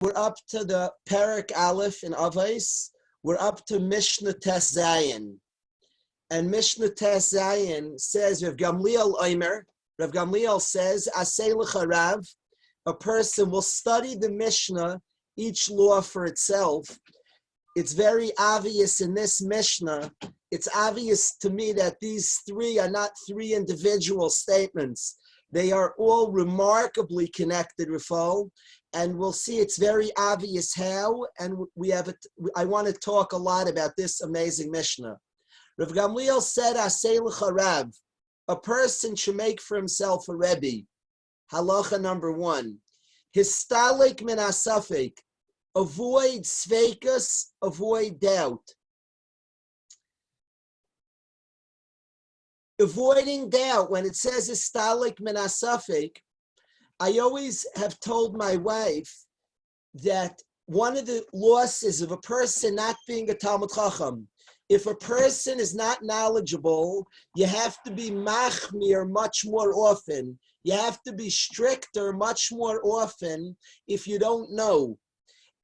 We're up to the Perek Aleph in Avos. We're up to Mishnah Tes Zayin. And Mishnah Tes Zayin says, Rav Gamliel Omer, Rav Gamliel says, Aseh L'cha Rav, a person will study the Mishnah, each law for itself. It's very obvious in this Mishnah, it's obvious to me that these three are not three individual statements. They are all remarkably connected, Rafal, and we'll see it's very obvious how, and I want to talk a lot about this amazing Mishnah. Rav Gamliel said, Aseh L'cha Rav, a person should make for himself a Rebbe. Halacha number 1. Histalik min asafik, avoid sveikus, avoid doubt. Avoiding doubt, when it says histalik min asafik, I always have told my wife that one of the losses of a person not being a Talmud Chacham, if a person is not knowledgeable, you have to be machmir much more often. You have to be stricter much more often if you don't know.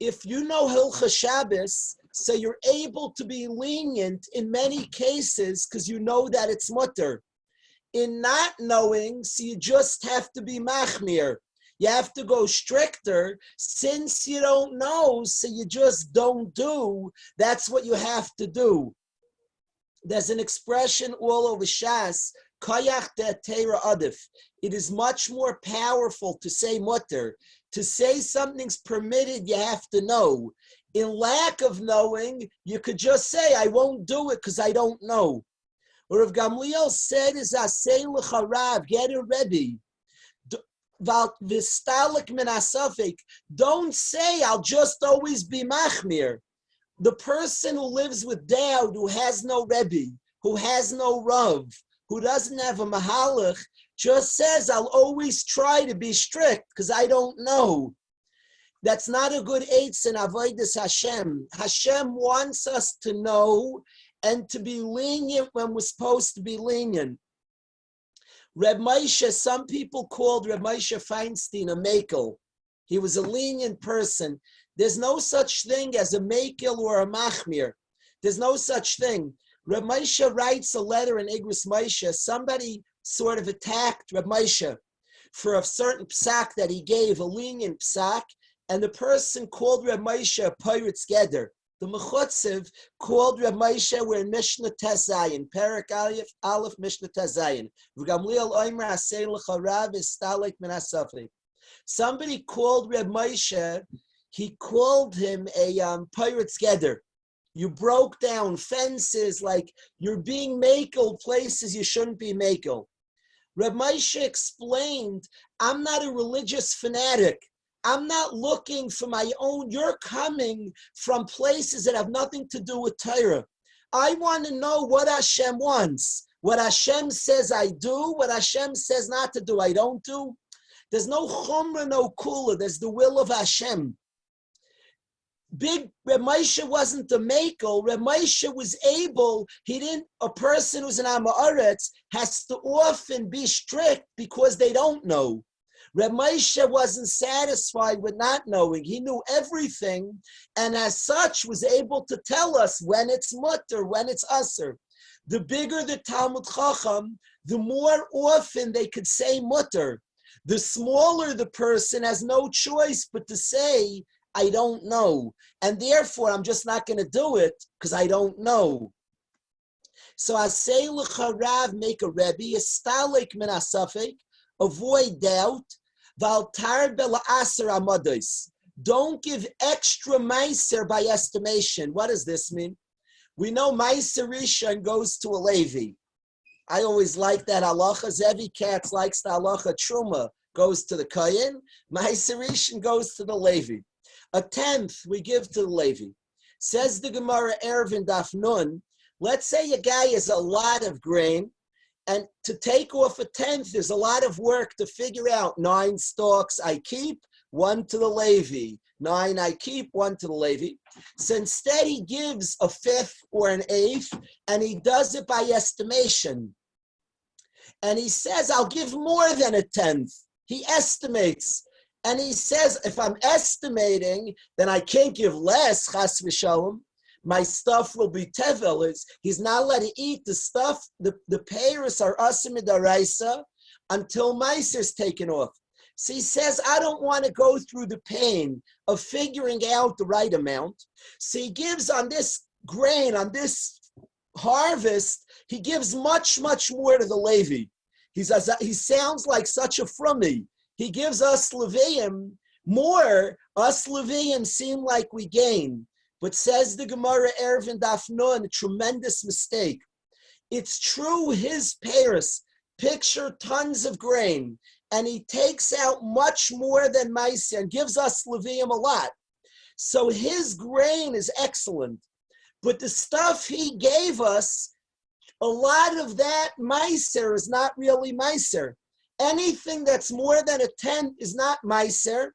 If you know Hilchah Shabbos, so you're able to be lenient in many cases because you know that it's mutter. In not knowing, so you just have to be machmir. You have to go stricter. Since you don't know, so you just don't do. That's what you have to do. There's an expression all over Shas, Kayach de Teira Adif. It is much more powerful to say mutter. To say something's permitted, you have to know. In lack of knowing, you could just say, I won't do it because I don't know. Or if Gamliel said is Aseh L'cha Rav, get a Rebbe. V'stalik min asafik. Don't say I'll just always be machmir. The person who lives with doubt, who has no Rebbe, who has no Rav, who doesn't have a Mahalach, just says I'll always try to be strict because I don't know. That's not a good eitz in Avodas Hashem. Hashem wants us to know and to be lenient when we're supposed to be lenient. Reb Moshe, some people called Reb Moshe Feinstein a makel. He was a lenient person. There's no such thing as a makel or a machmir. There's no such thing. Reb Moshe writes a letter in Igros Moshe. Somebody sort of attacked Reb Moshe for a certain psak that he gave, a lenient psak, and the person called Reb Moshe a Peiritz Geder. The Mechutziv called Reb Moshe, we're in Mishnah Tes Zayin, Perek Aleph Mishnah Tes Zayin. V'gamliel Omer Aseh L'cha Rav Histalik min asafik. Somebody called Reb Moshe, he called him a Peiritz Geder. You broke down fences, like you're being makel places you shouldn't be makel. Reb Moshe explained, I'm not a religious fanatic. I'm not looking for my own. You're coming from places that have nothing to do with Torah. I want to know what Hashem wants. What Hashem says I do, what Hashem says not to do, I don't do. There's no chumrah, no kula. There's the will of Hashem. Big Reb Moshe wasn't a makel. Reb Moshe was able, a person who's an Amaretz has to often be strict because they don't know. Reb Moshe wasn't satisfied with not knowing. He knew everything, and as such was able to tell us when it's mutter, when it's asr. The bigger the Talmud Chacham, the more often they could say mutter. The smaller the person has no choice but to say, I don't know, and therefore I'm just not going to do it because I don't know. So Aseh L'cha Rav, make a Rebbe, Histalik min asafik, avoid doubt. Valtar bela aser amados. Don't give extra meiser by estimation. What does this mean? We know meiser rishon goes to a Levi. I always like that halacha. Zevi Katz likes the halacha. Truma goes to the Kohen. Meiser rishon goes to the Levi. A tenth we give to the Levi. Says the Gemara Erevin Daf Nun. Let's say a guy has a lot of grain. And to take off a tenth, there's a lot of work to figure out. 9 stalks I keep, 1 to the Levi. 9 I keep, 1 to the Levi. So instead he gives a fifth or an eighth, and he does it by estimation. And he says, I'll give more than a tenth. He estimates. And he says, if I'm estimating, then I can't give less, chas v'shalom. My stuff will be tevel. He's not allowed to eat the stuff. The peiros are asim midaraisa until meiser is taken off. So he says, I don't want to go through the pain of figuring out the right amount. So he gives on this grain, on this harvest, he gives much, much more to the Levi. He sounds like such a frummy. He gives us Leviim more. Us Leviim seem like we gain. But says the Gemara Erevin Daf Nun, a tremendous mistake. It's true his peiros picture tons of grain, and he takes out much more than Meiser and gives us Leviim a lot. So his grain is excellent. But the stuff he gave us, a lot of that Meiser is not really Meiser. Anything that's more than a tenth is not Meiser,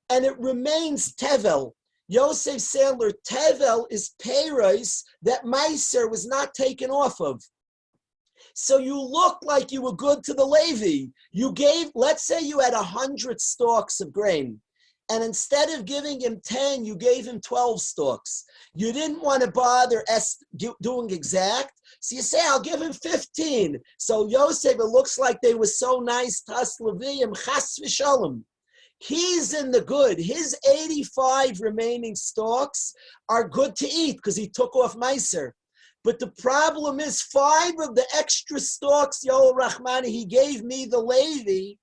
and it remains Tevel. Yosef Sandler, Tevel is peiros that Meiser was not taken off of. So you look like you were good to the Levi. You gave, let's say you had 100 stalks of grain, and instead of giving him 10, you gave him 12 stalks. You didn't want to bother doing exact, so you say, I'll give him 15. So Yosef, it looks like they were so nice to us Leviim, chas v'shalom. He's in the good. His 85 remaining stalks are good to eat because he took off Meiser. But the problem is 5 of the extra stalks, Yoel Rahmani, he gave me, the Levi,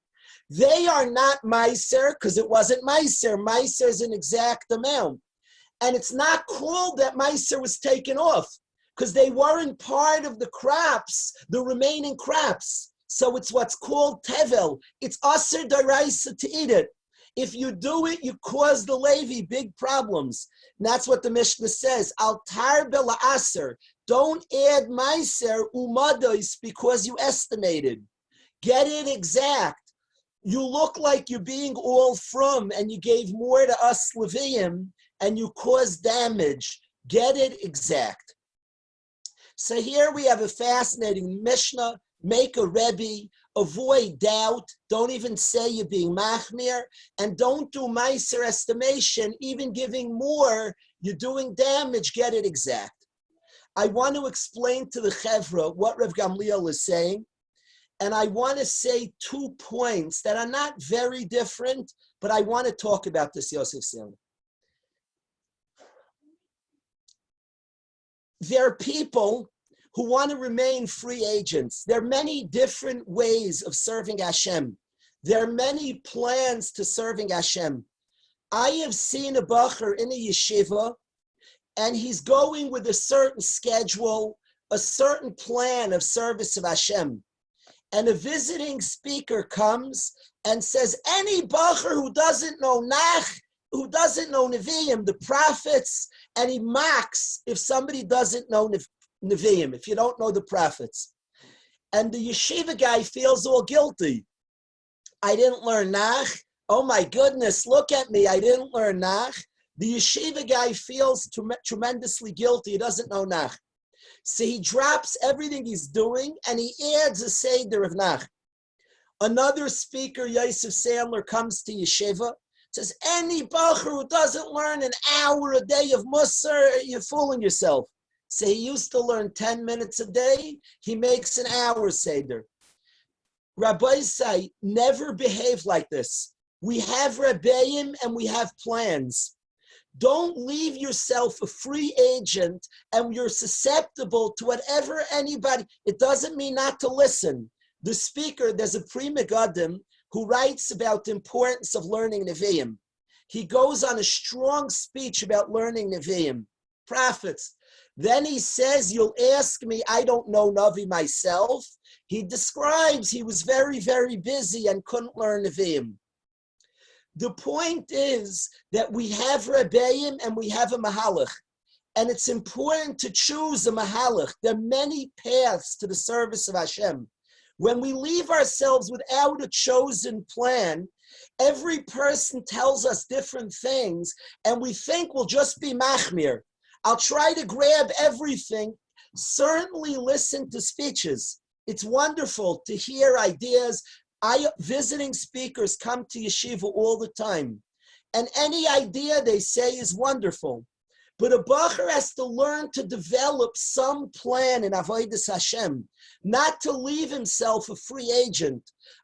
they are not Meiser because it wasn't Meiser. Meiser is an exact amount. And it's not called that Meiser was taken off because they weren't part of the crops, the remaining crops. So it's what's called Tevel. It's Aser Daraisa to eat it. If you do it, you cause the Levi big problems. And that's what the Mishnah says. Al tar bela aser. Don't add meiser umados because you estimated. Get it exact. You look like you're being all from, and you gave more to us Leviim, and you caused damage. Get it exact. So here we have a fascinating Mishnah. Make a Rebbe, avoid doubt, don't even say you're being machmir, and don't do meiser estimation, even giving more, you're doing damage, get it exact. I want to explain to the Chevra what Rav Gamliel is saying, and I want to say 2 points that are not very different, but I want to talk about this, Yosef Sandler. There are people who want to remain free agents. There are many different ways of serving Hashem. There are many plans to serving Hashem. I have seen a bacher in a yeshiva, and he's going with a certain schedule, a certain plan of service of Hashem. And a visiting speaker comes and says, any bacher who doesn't know Nach, who doesn't know Nevi'im, the prophets, and he mocks if somebody doesn't know Nevi'im, if you don't know the prophets. And the yeshiva guy feels all guilty. I didn't learn Nach. Oh my goodness, look at me, I didn't learn Nach. The yeshiva guy feels tremendously guilty, he doesn't know Nach. So he drops everything he's doing and he adds a Seder of Nach. Another speaker, Yosef Sandler, comes to yeshiva, says, any bacher who doesn't learn an hour a day of Musar, you're fooling yourself. So he used to learn 10 minutes a day, he makes an hour Seder. Rabbis say, never behave like this. We have Rabbeim and we have plans. Don't leave yourself a free agent and you're susceptible to whatever anybody, it doesn't mean not to listen. The speaker, there's a Pri Megadim who writes about the importance of learning Nevi'im. He goes on a strong speech about learning Nevi'im, prophets. Then he says, you'll ask me, I don't know Navi myself. He describes he was very, very busy and couldn't learn Nevi'im. The point is that we have Rabbeim and we have a Mahalach. And it's important to choose a Mahalach. There are many paths to the service of Hashem. When we leave ourselves without a chosen plan, every person tells us different things, and we think we'll just be machmir. I'll try to grab everything. Certainly listen to speeches. It's wonderful to hear ideas. Visiting speakers come to yeshiva all the time, and any idea they say is wonderful. But a bacher has to learn to develop some plan in Avodas Hashem, not to leave himself a free agent.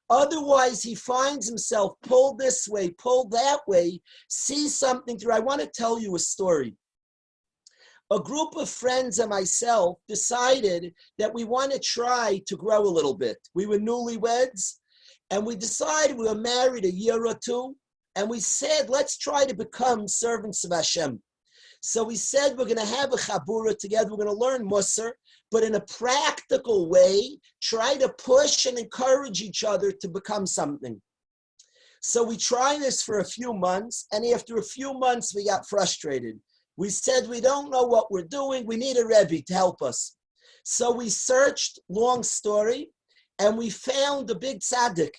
Otherwise, he finds himself pulled this way, pulled that way, sees something through. I want to tell you a story. A group of friends and myself decided that we want to try to grow a little bit. We were newlyweds, and we decided we were married a year or two, and we said, let's try to become servants of Hashem. So we said we're going to have a chabura together, we're going to learn Musar, but in a practical way, try to push and encourage each other to become something. So we tried this for a few months, and after a few months, we got frustrated. We said, we don't know what we're doing, we need a Rebbe to help us. So we searched, long story, and we found a big tzaddik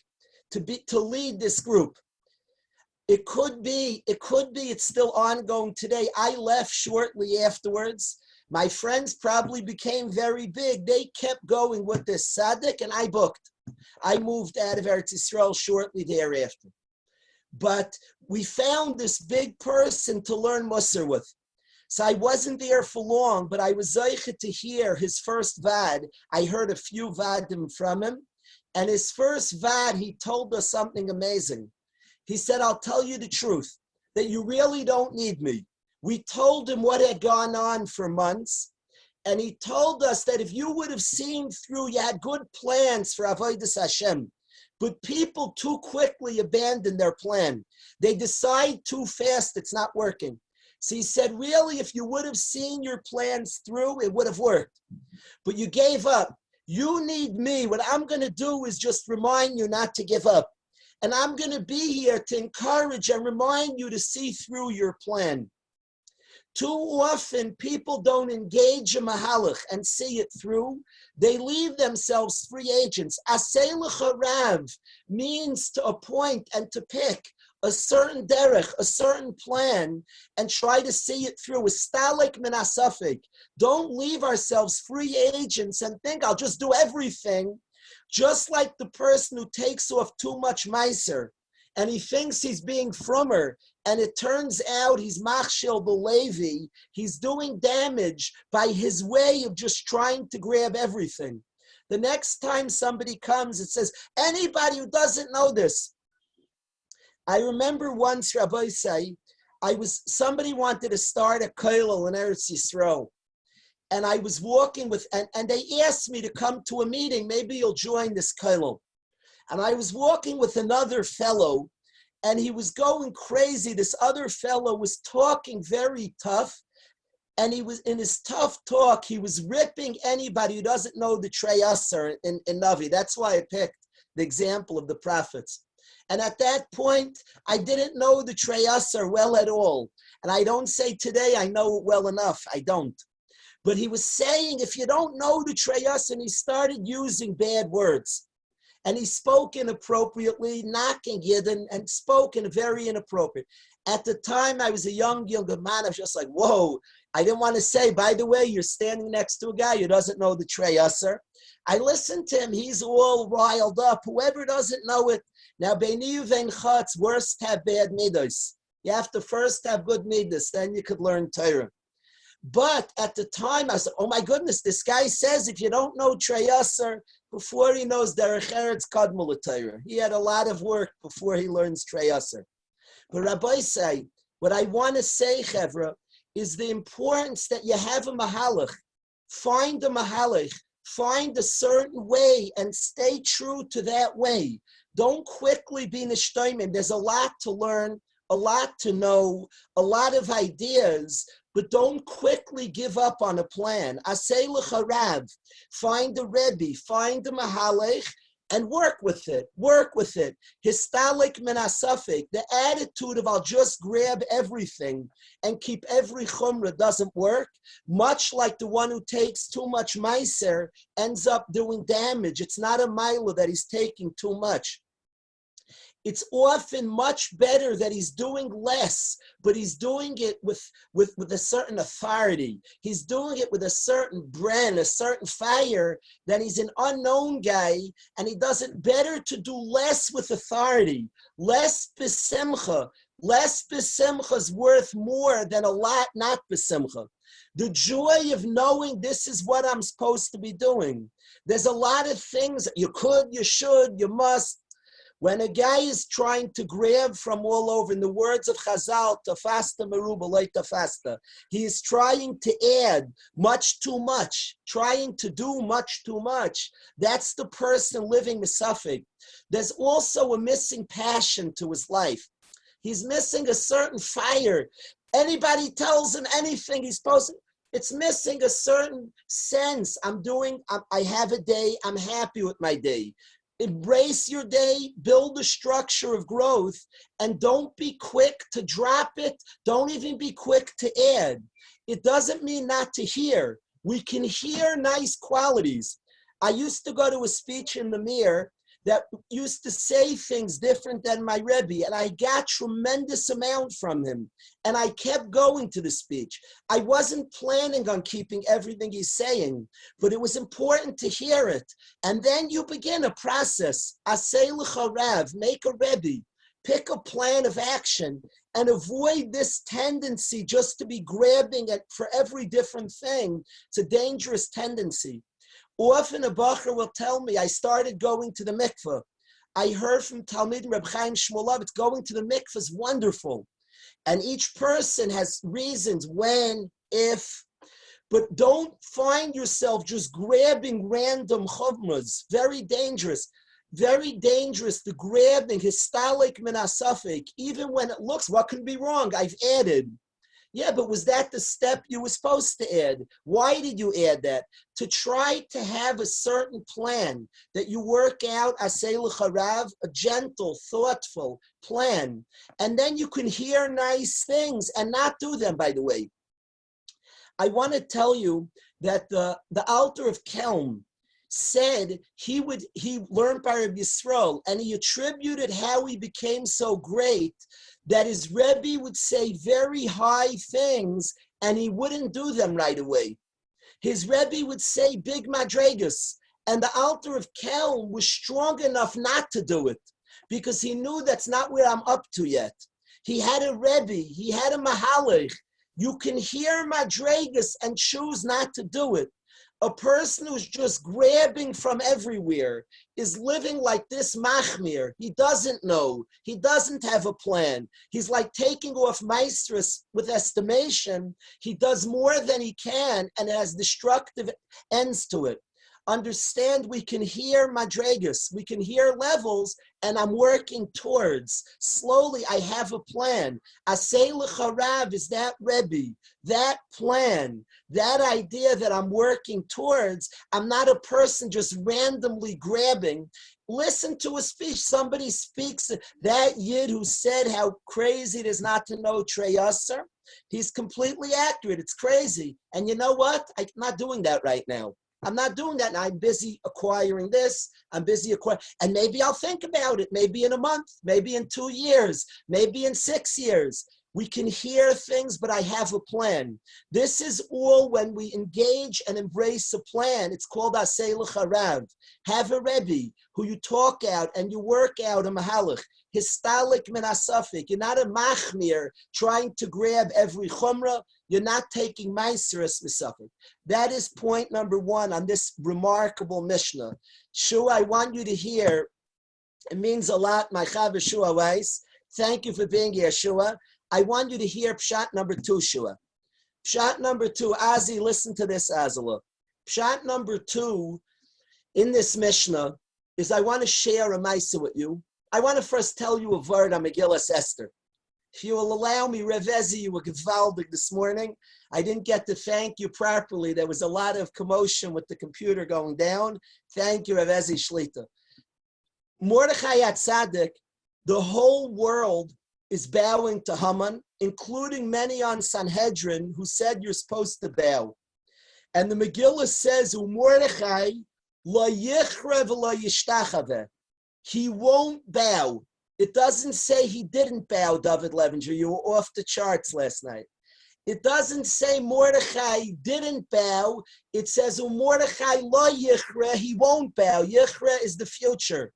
to lead this group. It could be it's still ongoing today. I left shortly afterwards. My friends probably became very big. They kept going with this tzaddik, and I booked. I moved out of Eretz Yisrael shortly thereafter. But we found this big person to learn Musar with. So I wasn't there for long, but I was zeichet to hear his first vad. I heard a few vadim from him. And his first vad, he told us something amazing. He said, I'll tell you the truth, that you really don't need me. We told him what had gone on for months, and he told us that if you would have seen through, you had good plans for Avodas Hashem, but people too quickly abandon their plan. They decide too fast it's not working. So he said, really, if you would have seen your plans through, it would have worked. But you gave up. You need me. What I'm going to do is just remind you not to give up. And I'm going to be here to encourage and remind you to see through your plan. Too often, people don't engage a mahalach and see it through. They leave themselves free agents. Aseh l'charav means to appoint and to pick a certain derech, a certain plan, and try to see it through. Istalik min asafik. Don't leave ourselves free agents and think, I'll just do everything. Just like the person who takes off too much meiser, and he thinks he's being frummer, and it turns out he's machshil b'levi, he's doing damage by his way of just trying to grab everything. The next time somebody comes, it says, anybody who doesn't know this. I remember once, Rabbi say, somebody wanted to start a kollel in Eretz Yisrael. And I was walking with, and they asked me to come to a meeting, maybe you'll join this kollel. And I was walking with another fellow, and he was going crazy. This other fellow was talking very tough, and he was, in his tough talk, he was ripping anybody who doesn't know the Trei Asar in Navi. That's why I picked the example of the prophets. And at that point, I didn't know the Trei Asar well at all. And I don't say today I know it well enough. I don't. But he was saying, if you don't know the Trei Asar, and he started using bad words. And he spoke inappropriately, knocking Yidden, and spoke in very inappropriate. At the time, I was a younger man. I was just like, whoa. I didn't want to say, by the way, you're standing next to a guy who doesn't know the Trei Asar. I listened to him. He's all riled up. Whoever doesn't know it. Now, Beiniyu Vein it's worse to have bad midos. You have to first have good midos, then you could learn Torah. But at the time, I said, oh my goodness, this guy says if you don't know Trei Asar, before he knows Derech Eretz Kadmul Torah. He had a lot of work before he learns Trei Asar. But Rabbi say, what I want to say, Chevra, is the importance that you have a mahalach. Find a mahalach. Find a certain way and stay true to that way. Don't quickly be nishtoimim. There's a lot to learn, a lot to know, a lot of ideas, but don't quickly give up on a plan. Aseh l'charav, find a Rebbe, find a mahalech, and work with it. Work with it. Histalik min asafik, the attitude of I'll just grab everything and keep every chumrah doesn't work. Much like the one who takes too much meiser ends up doing damage. It's not a milah that he's taking too much. It's often much better that he's doing less, but he's doing it with a certain authority. He's doing it with a certain brand, a certain fire, than he's an unknown guy, and he does it better to do less with authority, less besimcha. Less besimcha is worth more than a lot not besimcha. The joy of knowing this is what I'm supposed to be doing. There's a lot of things you could, you should, you must. When a guy is trying to grab from all over, in the words of Chazal, tafasta meruba loy tafasta, he is trying to add much too much, trying to do much too much. That's the person living misafik. There's also a missing passion to his life. He's missing a certain fire. Anybody tells him anything, he's supposed to, it's missing a certain sense. I have a day, I'm happy with my day. Embrace your day, build a structure of growth, and don't be quick to drop it. Don't even be quick to add. It doesn't mean not to hear. We can hear nice qualities. I used to go to a speech in the Mir that used to say things different than my Rebbe, and I got tremendous amount from him. And I kept going to the speech. I wasn't planning on keeping everything he's saying, but it was important to hear it. And then you begin a process. Asay l'cha Rav, make a Rebbe, pick a plan of action, and avoid this tendency just to be grabbing at for every different thing. It's a dangerous tendency. Often a bacher will tell me, I started going to the mikveh. I heard from Talmid Reb Chaim Shlomo Ghoori, going to the mikveh is wonderful. And each person has reasons when, if, but don't find yourself just grabbing random chumras. Very dangerous. Very dangerous, the grabbing, histalik min asafik, even when it looks, what could be wrong? I've added. Yeah, but was that the step you were supposed to add? Why did you add that? To try to have a certain plan that you work out, asay l'cha Rav, a gentle, thoughtful plan. And then you can hear nice things and not do them, by the way. I want to tell you that the Alter of Kelm said he learned by Rabbi Yisrael, and he attributed how he became so great that his Rebbe would say very high things and he wouldn't do them right away. His Rebbe would say big madregas, and the Alter of Kelm was strong enough not to do it because he knew that's not where I'm up to yet. He had a Rebbe, he had a Mahalech. You can hear madregas and choose not to do it. A person who's just grabbing from everywhere is living like this machmir. He doesn't know. He doesn't have a plan. He's like taking off maestros with estimation. He does more than he can, and it has destructive ends to it. Understand, we can hear madregas, we can hear levels, and I'm working towards. Slowly, I have a plan. Asay l'cha Rav is that Rebbe, that plan, that idea that I'm working towards. I'm not a person just randomly grabbing. Listen to a speech. Somebody speaks, that Yid who said how crazy it is not to know Trey Yasser. He's completely accurate. It's crazy. And you know what? I'm not doing that right now. I'm not doing that now. I'm busy acquiring this. I'm busy acquiring, and maybe I'll think about it. Maybe in a month, maybe in 2 years, maybe in 6 years. We can hear things, but I have a plan. This is all when we engage and embrace a plan. It's called Asay l'cha Rav. Have a Rebbe who you talk out and you work out a mahalach. Histalik min asafik. You're not a machmir trying to grab every chumrah. You're not taking meiseres misafik. That is point number 1 on this remarkable Mishnah. Shua, I want you to hear. It means a lot, my chaver Shua Weiss. Thank you for being here, Shua. I want you to hear pshat number 2, Shua. Pshat number 2, Azi, listen to this, Azala. Pshat number 2 in this Mishnah is I want to share a maisa with you. I want to first tell you a word on Megillas Esther. If you will allow me, Revezi, you were gewaldig this morning. I didn't get to thank you properly. There was a lot of commotion with the computer going down. Thank you, Revezi Shlita. Mordechai Tzaddik, the whole world is bowing to Haman, including many on Sanhedrin who said you're supposed to bow. And the Megillah says, Mordechai lo yichrev lo yishtachaveh. He won't bow. It doesn't say he didn't bow, David Levinger. You were off the charts last night. It doesn't say Mordechai didn't bow. It says Mordechai lo yichre, he won't bow. Yichre is the future.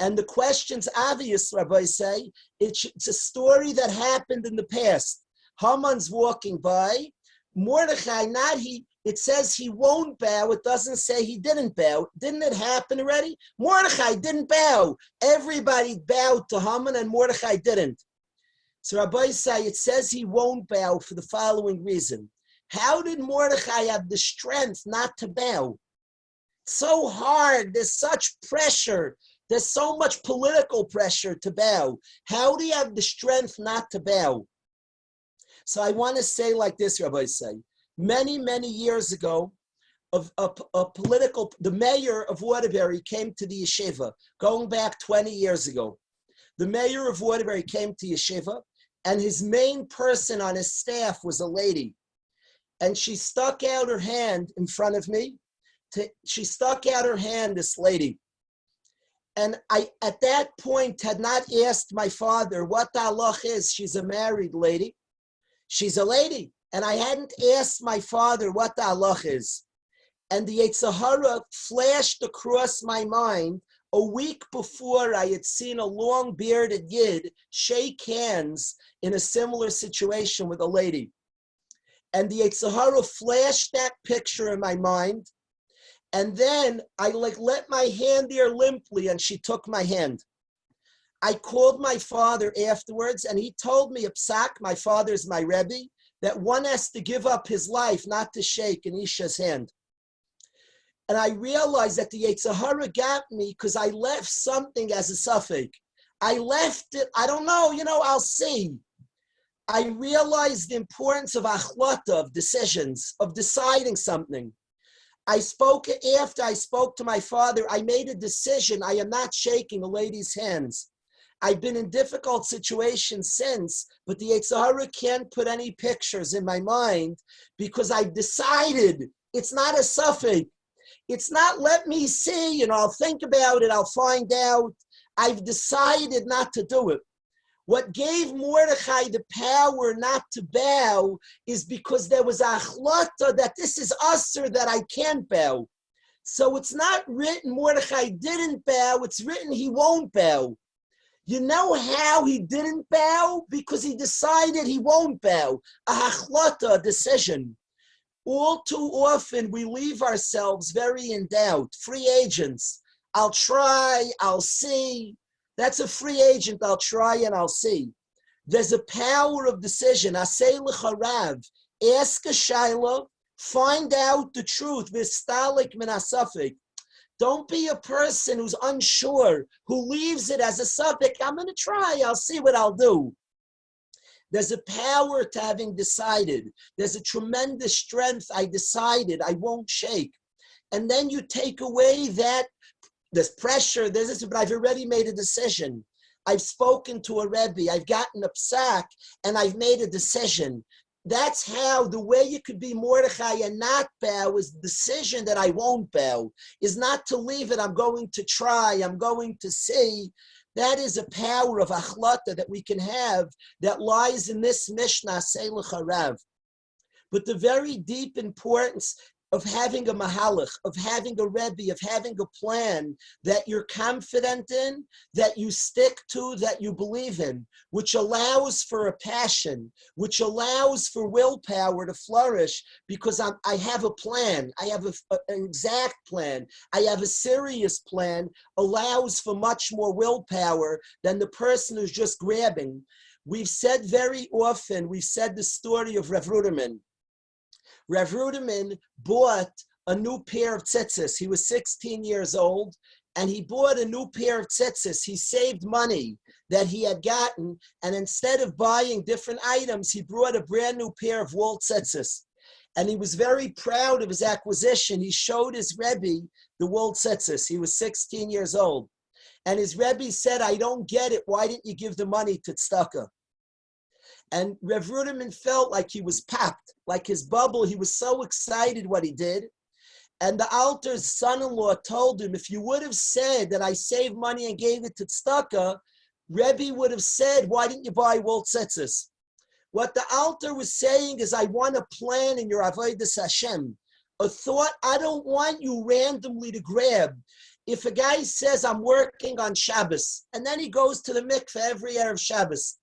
And the question's obvious, Rabbi say. It's a story that happened in the past. Haman's walking by. Mordechai, not he. It says he won't bow. It doesn't say he didn't bow. Didn't it happen already? Mordechai didn't bow. Everybody bowed to Haman and Mordechai didn't. So Rabbi say it says he won't bow for the following reason. How did Mordechai have the strength not to bow? It's so hard. There's such pressure. There's so much political pressure to bow. How do you have the strength not to bow? So I want to say like this, Rabbi say. Many, many years ago, the mayor of Waterbury came to the yeshiva, going back 20 years ago. The mayor of Waterbury came to yeshiva, and his main person on his staff was a lady. And she stuck out her hand in front of me. She stuck out her hand, this lady. And I, at that point, had not asked my father what the halach is. She's a married lady. She's a lady. And I hadn't asked my father what the halach is. And the Yetzer Hara flashed across my mind a week before I had seen a long-bearded Yid shake hands in a similar situation with a lady. And the Yetzer Hara flashed that picture in my mind. And then I let my hand there limply, and she took my hand. I called my father afterwards, and he told me, Psak, my father's my Rebbe, that one has to give up his life not to shake an Isha's hand. And I realized that the Yetzer Hara got me because I left something as a suffix. I left it, I don't know, I'll see. I realized the importance of achlata, of decisions, of deciding something. After I spoke to my father, I made a decision. I am not shaking a lady's hands. I've been in difficult situations since, but the Yetzer Hara can't put any pictures in my mind because I've decided it's not a suffix. It's not let me see, I'll think about it, I'll find out. I've decided not to do it. What gave Mordechai the power not to bow is because there was a achlata that this is usher that I can't bow. So it's not written Mordechai didn't bow, it's written he won't bow. You know how he didn't bow? Because he decided he won't bow. A achlata, a decision. All too often we leave ourselves very in doubt, free agents. I'll try, I'll see. That's a free agent, I'll try and I'll see. There's a power of decision. Asay l'charav, ask a shayla, find out the truth, v'stalik min asafik. Don't be a person who's unsure, who leaves it as a suffix. I'm going to try, I'll see what I'll do. There's a power to having decided. There's a tremendous strength. I decided I won't shake. And then you take away that, there's pressure, there's this, but I've already made a decision. I've spoken to a Rebbe, I've gotten a psak, and I've made a decision. That's how the way you could be Mordechai and not bow is the decision that I won't bow, is not to leave it, I'm going to try, I'm going to see. That is a power of achlata that we can have that lies in this Mishnah, Asay l'charav. But the very deep importance of having a mahalach, of having a Rebbe, of having a plan that you're confident in, that you stick to, that you believe in, which allows for a passion, which allows for willpower to flourish, because I have a plan, I have an exact plan, I have a serious plan, allows for much more willpower than the person who's just grabbing. We've said very often, we've said the story of Rav Ruderman. Rav Ruderman bought a new pair of tzitzis. He was 16 years old, and he bought a new pair of tzitzis. He saved money that he had gotten, and instead of buying different items, he brought a brand new pair of wool tzitzis. And he was very proud of his acquisition. He showed his Rebbe the wool tzitzis. He was 16 years old. And his Rebbe said, I don't get it. Why didn't you give the money to tzedakah? And Rav Ruderman felt like he was popped, like his bubble. He was so excited what he did. And the Alter's son-in-law told him, if you would have said that I saved money and gave it to tzedakah, Rebbe would have said, why didn't you buy wool tzitzis? What the Alter was saying is, I want a plan in your Avodas Hashem. A thought I don't want you randomly to grab. If a guy says, I'm working on Shabbos, and then he goes to the mikveh every Erev Shabbos,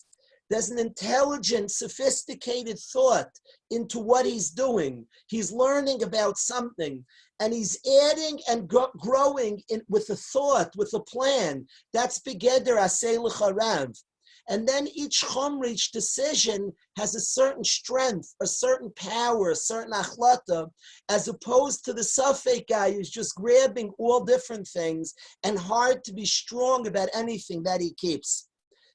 there's an intelligent, sophisticated thought into what he's doing. He's learning about something, and he's adding and growing with a thought, with a plan. That's begeder aseh l'charav. And then each chumra, each decision has a certain strength, a certain power, a certain achlata, as opposed to the safek guy who's just grabbing all different things and hard to be strong about anything that he keeps.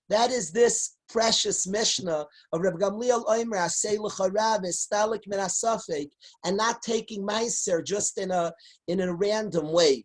That is this precious Mishnah of Rabbi Gamliel Omer, Aseh l'charav, estalik min asafek, and not taking meiser just in a random way.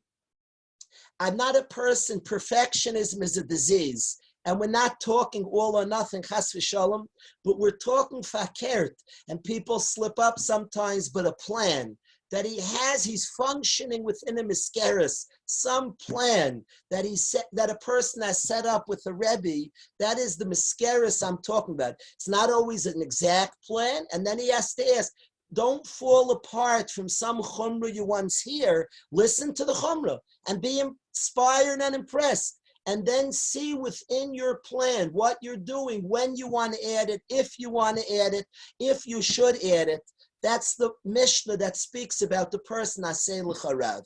I'm not a person, perfectionism is a disease. And we're not talking all or nothing, chas v'shalom, but we're talking fakert. And people slip up sometimes, but a plan that he's functioning within a miskeres, some plan that that a person has set up with a Rebbe. That is the miskeres I'm talking about. It's not always an exact plan. And then he has to ask, don't fall apart from some chumrah you once hear. Listen to the chumrah and be inspired and impressed. And then see within your plan what you're doing, when you want to add it, if you want to add it, if you should add it. That's the Mishnah that speaks about the person aseh l'charav.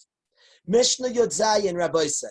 Mishnah Yod Zayin, Rabbi say.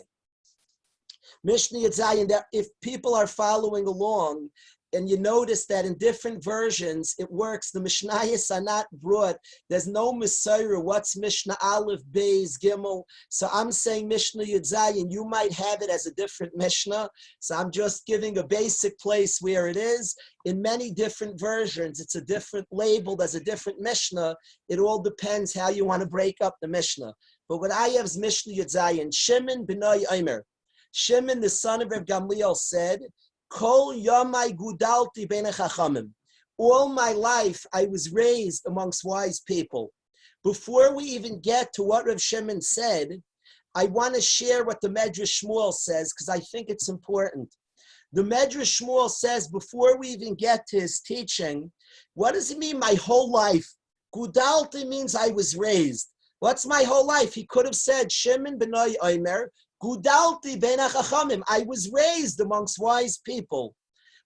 Mishnah Yod Zayin, that if people are following along, and you notice that in different versions, it works. The Mishnayos are not brought. There's no Messiah. What's Mishnah Aleph, Beis, Gimel? So I'm saying Mishnah Yud Zayin. You might have it as a different Mishnah. So I'm just giving a basic place where it is. In many different versions, it's a different label. There's a different Mishnah. It all depends how you want to break up the Mishnah. But what I have is Mishnah Yud Zayin. Shimon b'nai Omer. Shimon, the son of Reb Gamliel, said, Kol yamai gudalti bein chachamim. All my life I was raised amongst wise people. Before we even get to what Rav Shimon said, I want to share what the Medrash Shmuel says because I think it's important. The Medrash Shmuel says before we even get to his teaching, what does it mean my whole life? Gudalti means I was raised. What's my whole life? He could have said Shimon b'nai Omer. Gudalti bein chachamim. I was raised amongst wise people.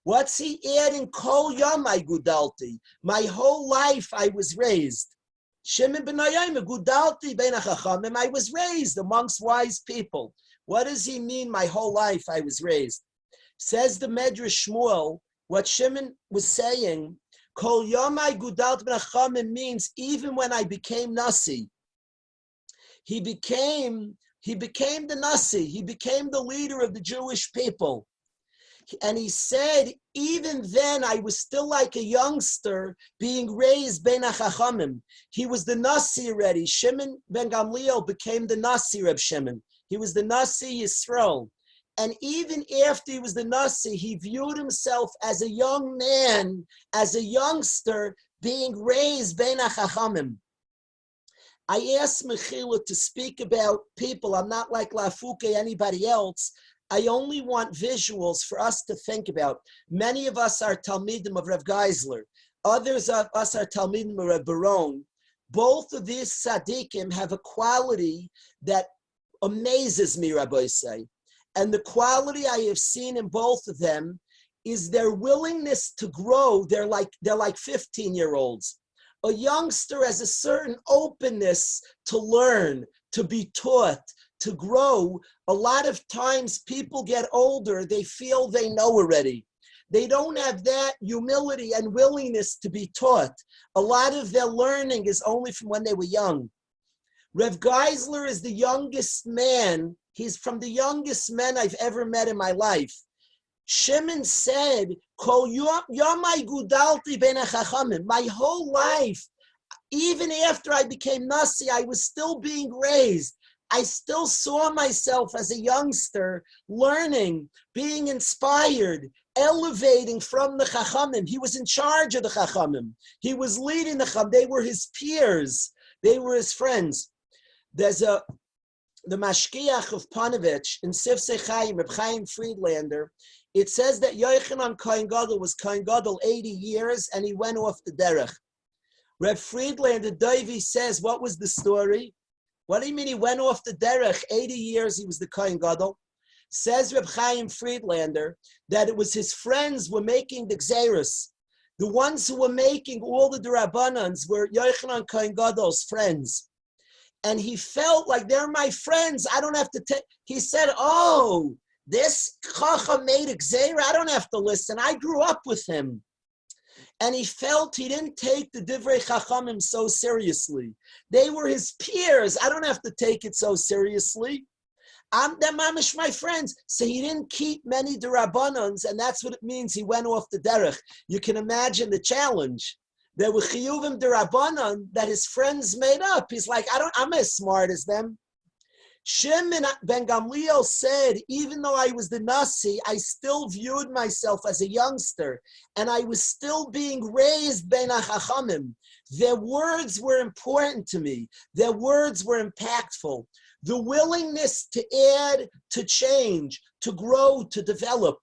What's he adding? Kol yamai gudalti. My whole life I was raised. Shimon b'nai Omer. Gudalti bein chachamim. I was raised amongst wise people. What does he mean? My whole life I was raised. Says the Medrash Shmuel. What Shimon was saying. Kol yamai gudalti bein chachamim means even when I became nasi. He became the Nasi. He became the leader of the Jewish people. And he said, even then, I was still like a youngster being raised ben HaChachamim. He was the Nasi already. Shimon ben Gamliel became the Nasi Reb Shimon. He was the Nasi Yisrael. And even after he was the Nasi, he viewed himself as a young man, as a youngster, being raised ben HaChachamim. I asked Mechila to speak about people. I'm not like Lafuke, anybody else. I only want visuals for us to think about. Many of us are Talmidim of Rav Geisler. Others of us are Talmidim of Rav Baron. Both of these tzaddikim have a quality that amazes me, Rabbi say. And the quality I have seen in both of them is their willingness to grow. They're like 15-year-olds. A youngster has a certain openness to learn, to be taught, to grow. A lot of times people get older, they feel they know already. They don't have that humility and willingness to be taught. A lot of their learning is only from when they were young. Rev Geisler is the youngest man. He's from the youngest men I've ever met in my life. Shimon said, Kol yamai gudalti ben chachamim. My whole life, even after I became Nasi, I was still being raised. I still saw myself as a youngster, learning, being inspired, elevating from the chachamim. He was in charge of the chachamim. He was leading the chachamim. They were his peers. They were his friends. There's the Mashkiach of Panovich in Sifsei Chaim, Reb Chaim Friedlander, It says that Yochanan Kohen Gadol was Kohen Gadol 80 years, and he went off the derech. Reb Friedlander Doivi says, what was the story? What do you mean he went off the derech? 80 years he was the Kohen Gadol. Says Reb Chaim Friedlander that it was his friends were making the gzeiros. The ones who were making all the Durabanans were Yochanan Kohen Gadol's friends. And he felt like they're my friends. I don't have to take. He said, oh, this Chacham made a gzeira. I don't have to listen. I grew up with him. And he felt he didn't take the Divrei Chachamim so seriously. They were his peers. I don't have to take it so seriously. They're mamish my friends. So he didn't keep many Durabanans, and that's what it means he went off the derech. You can imagine the challenge. There were chiyuvim derabanan that his friends made up. He's like, I'm as smart as them. Shimon ben Gamliel said, even though I was the Nasi, I still viewed myself as a youngster, and I was still being raised ben HaChachamim. Their words were important to me. Their words were impactful. The willingness to add, to change, to grow, to develop.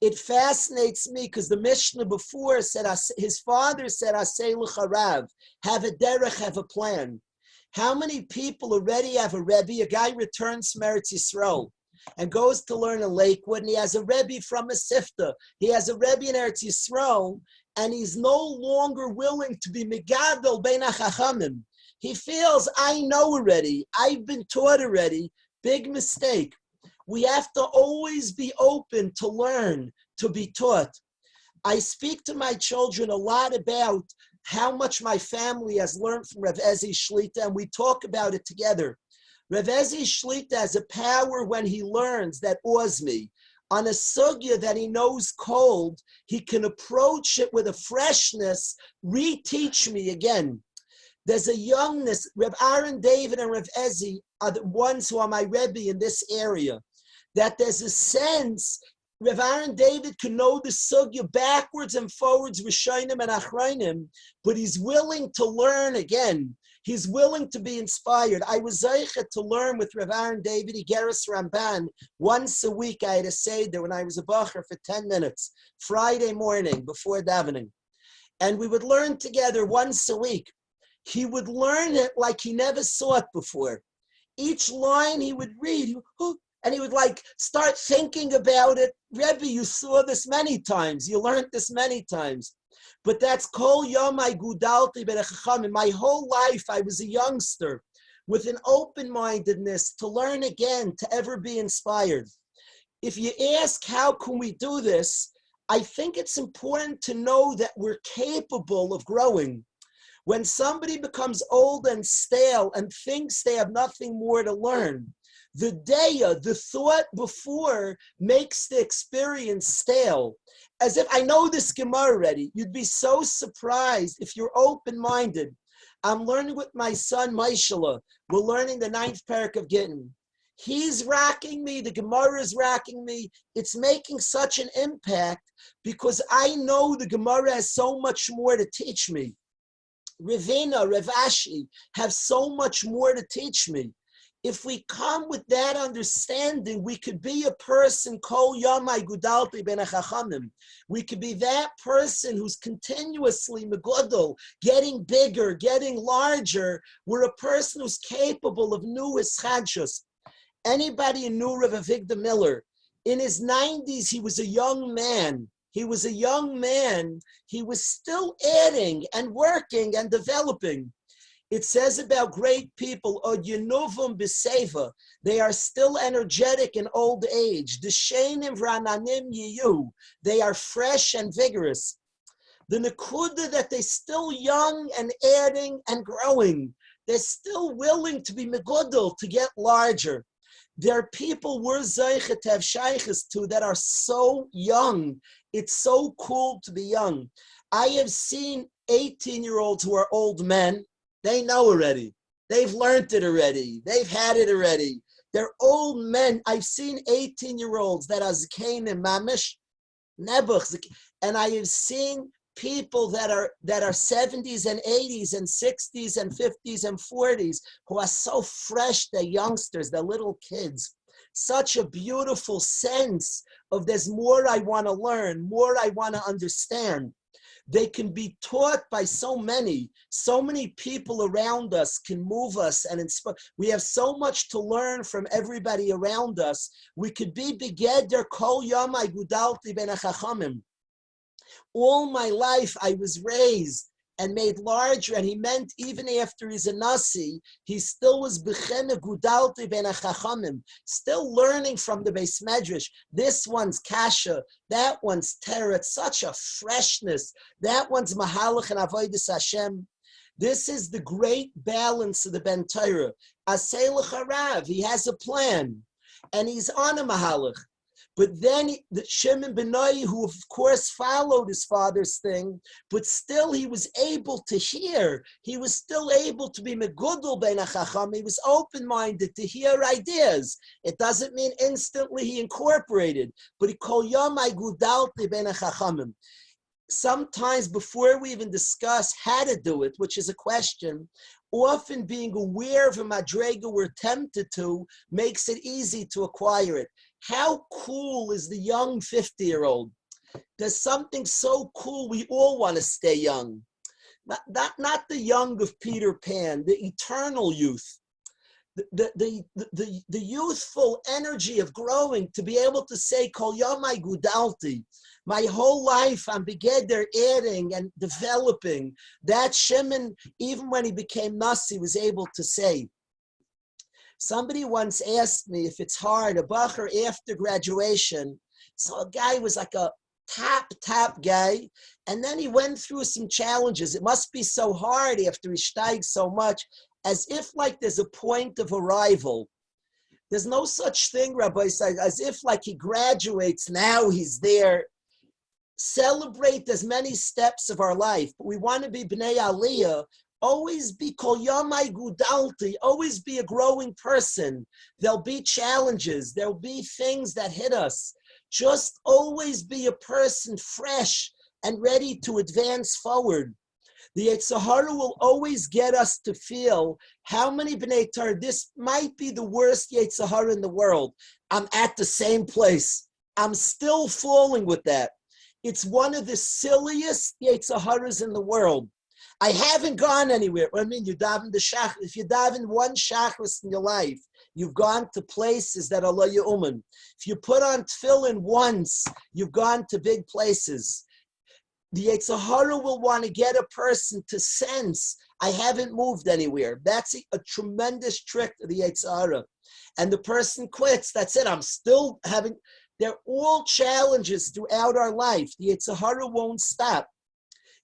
It fascinates me because the Mishnah before said, his father said, Aseh l'charav, have a derech, have a plan. How many people already have a Rebbe? A guy returns from Eretz Yisrael and goes to learn in Lakewood, and he has a Rebbe from a Sifta. He has a Rebbe in Eretz Yisrael, and he's no longer willing to be Megadol Bein HaChachamim. He feels, I know already. I've been taught already. Big mistake. We have to always be open to learn, to be taught. I speak to my children a lot about how much my family has learned from Rav Ezi Shlita, and we talk about it together. Rav Ezi Shlita has a power when he learns that awes me. On a sugya that he knows cold, he can approach it with a freshness, reteach me again. There's a youngness. Rav Aaron David and Rav Ezi are the ones who are my Rebbe in this area. That there's a sense, Rav Aaron David can know the sugya backwards and forwards, Rishonim and Achrayim, but he's willing to learn again. He's willing to be inspired. I was zeichet to learn with Rav Aaron David Igeris Ramban once a week. I had a seder when I was a bacher for 10 minutes, Friday morning before davening. And we would learn together once a week. He would learn it like he never saw it before. Each line he would read, and he would start thinking about it. Rebbe, you saw this many times. You learned this many times. But that's kol yom I gudalti b'nechacham. In my whole life, I was a youngster with an open-mindedness to learn again, to ever be inspired. If you ask how can we do this, I think it's important to know that we're capable of growing. When somebody becomes old and stale and thinks they have nothing more to learn, the daya, the thought before, makes the experience stale. As if I know this Gemara already. You'd be so surprised if you're open-minded. I'm learning with my son, Maishala. We're learning the 9th parak of Gittin. He's rocking me. The Gemara is rocking me. It's making such an impact because I know the Gemara has so much more to teach me. Ravina, Rav Ashi have so much more to teach me. If we come with that understanding, we could be a person, kol yamai gudalti ben hachachamim. We could be that person who's continuously megodol, getting bigger, getting larger. We're a person who's capable of new ischadshus. Anybody who knew Rav Avigdor Miller, in his 90s, he was a young man. He was a young man. He was still adding and working and developing. It says about great people, Odyunuvum b'seva, they are still energetic in old age. D'sheinim v'rananim yiyu, they are fresh and vigorous. The nekuda that they're still young and adding and growing. They're still willing to be megodel, to get larger. There are people we're zeichet to have shaykhs to that are so young. It's so cool to be young. I have seen 18-year-olds who are old men. They know already. They've learned it already. They've had it already. They're old men. I've seen 18-year-olds that are zkenim mamish, nebuch, and I have seen people that are 70s and 80s and 60s and 50s and 40s who are so fresh. They're youngsters. They're little kids. such a beautiful sense of there's more I want to learn, more I want to understand. They can be taught by so many people around us can move us and inspire. We have so much to learn from everybody around us. We could be begeder kol yamai gudalti ben achachamim. All my life I was raised and made larger, and he meant even after he's a nasi, he still was b'chene gudalti ben achachamim, still learning from the Beis Medrash. This one's kasha, that one's teret, such a freshness. That one's mahalach and avodas Hashem. This is the great balance of the Ben Torah. Aseh l'charav, he has a plan, and he's on a mahalach. But then the Shimon ben Noi, who of course followed his father's thing, but still he was able to hear. He was still able to be megudel ben achacham. He was open-minded to hear ideas. It doesn't mean instantly he incorporated, but he called yamai gudalti ben achachamim. Sometimes before we even discuss how to do it, which is a question, often being aware of a madrega we're tempted to makes it easy to acquire it. How cool is the young 50-year-old? There's something so cool. We all want to stay young. Not the young of Peter Pan, the eternal youth. The youthful energy of growing, to be able to say, Kol Yamai Gudalti, my whole life I'm begeder adding and developing. That Shimon, even when he became Nasi, was able to say. Somebody once asked me if it's hard, a bacher after graduation. So a guy was like a top guy, and then he went through some challenges. It must be so hard after he steiged so much, as if like there's a point of arrival. There's no such thing, Rabbi said, as if like he graduates, now he's there. Celebrate as many steps of our life, but we want to be Bnei Aliyah. Always be kol yamai gudalti, always be a growing person. There'll be challenges, there'll be things that hit us. Just always be a person fresh and ready to advance forward. The Yetzer Hara will always get us to feel how many B'nai Torah, this might be the worst Yetzer Hara in the world. I'm at the same place. I'm still falling with that. It's one of the silliest Yetzer Haras in the world. I haven't gone anywhere. I mean, you daven the shach. If you daven one shachris in your life, you've gone to places that Allah Yu'uman. If you put on tefillin once, you've gone to big places. The Yetzer Hara will want to get a person to sense, I haven't moved anywhere. That's a tremendous trick of the Yetzer Hara. And the person quits. That's it. I'm still having, they're all challenges throughout our life. The Yetzer Hara won't stop.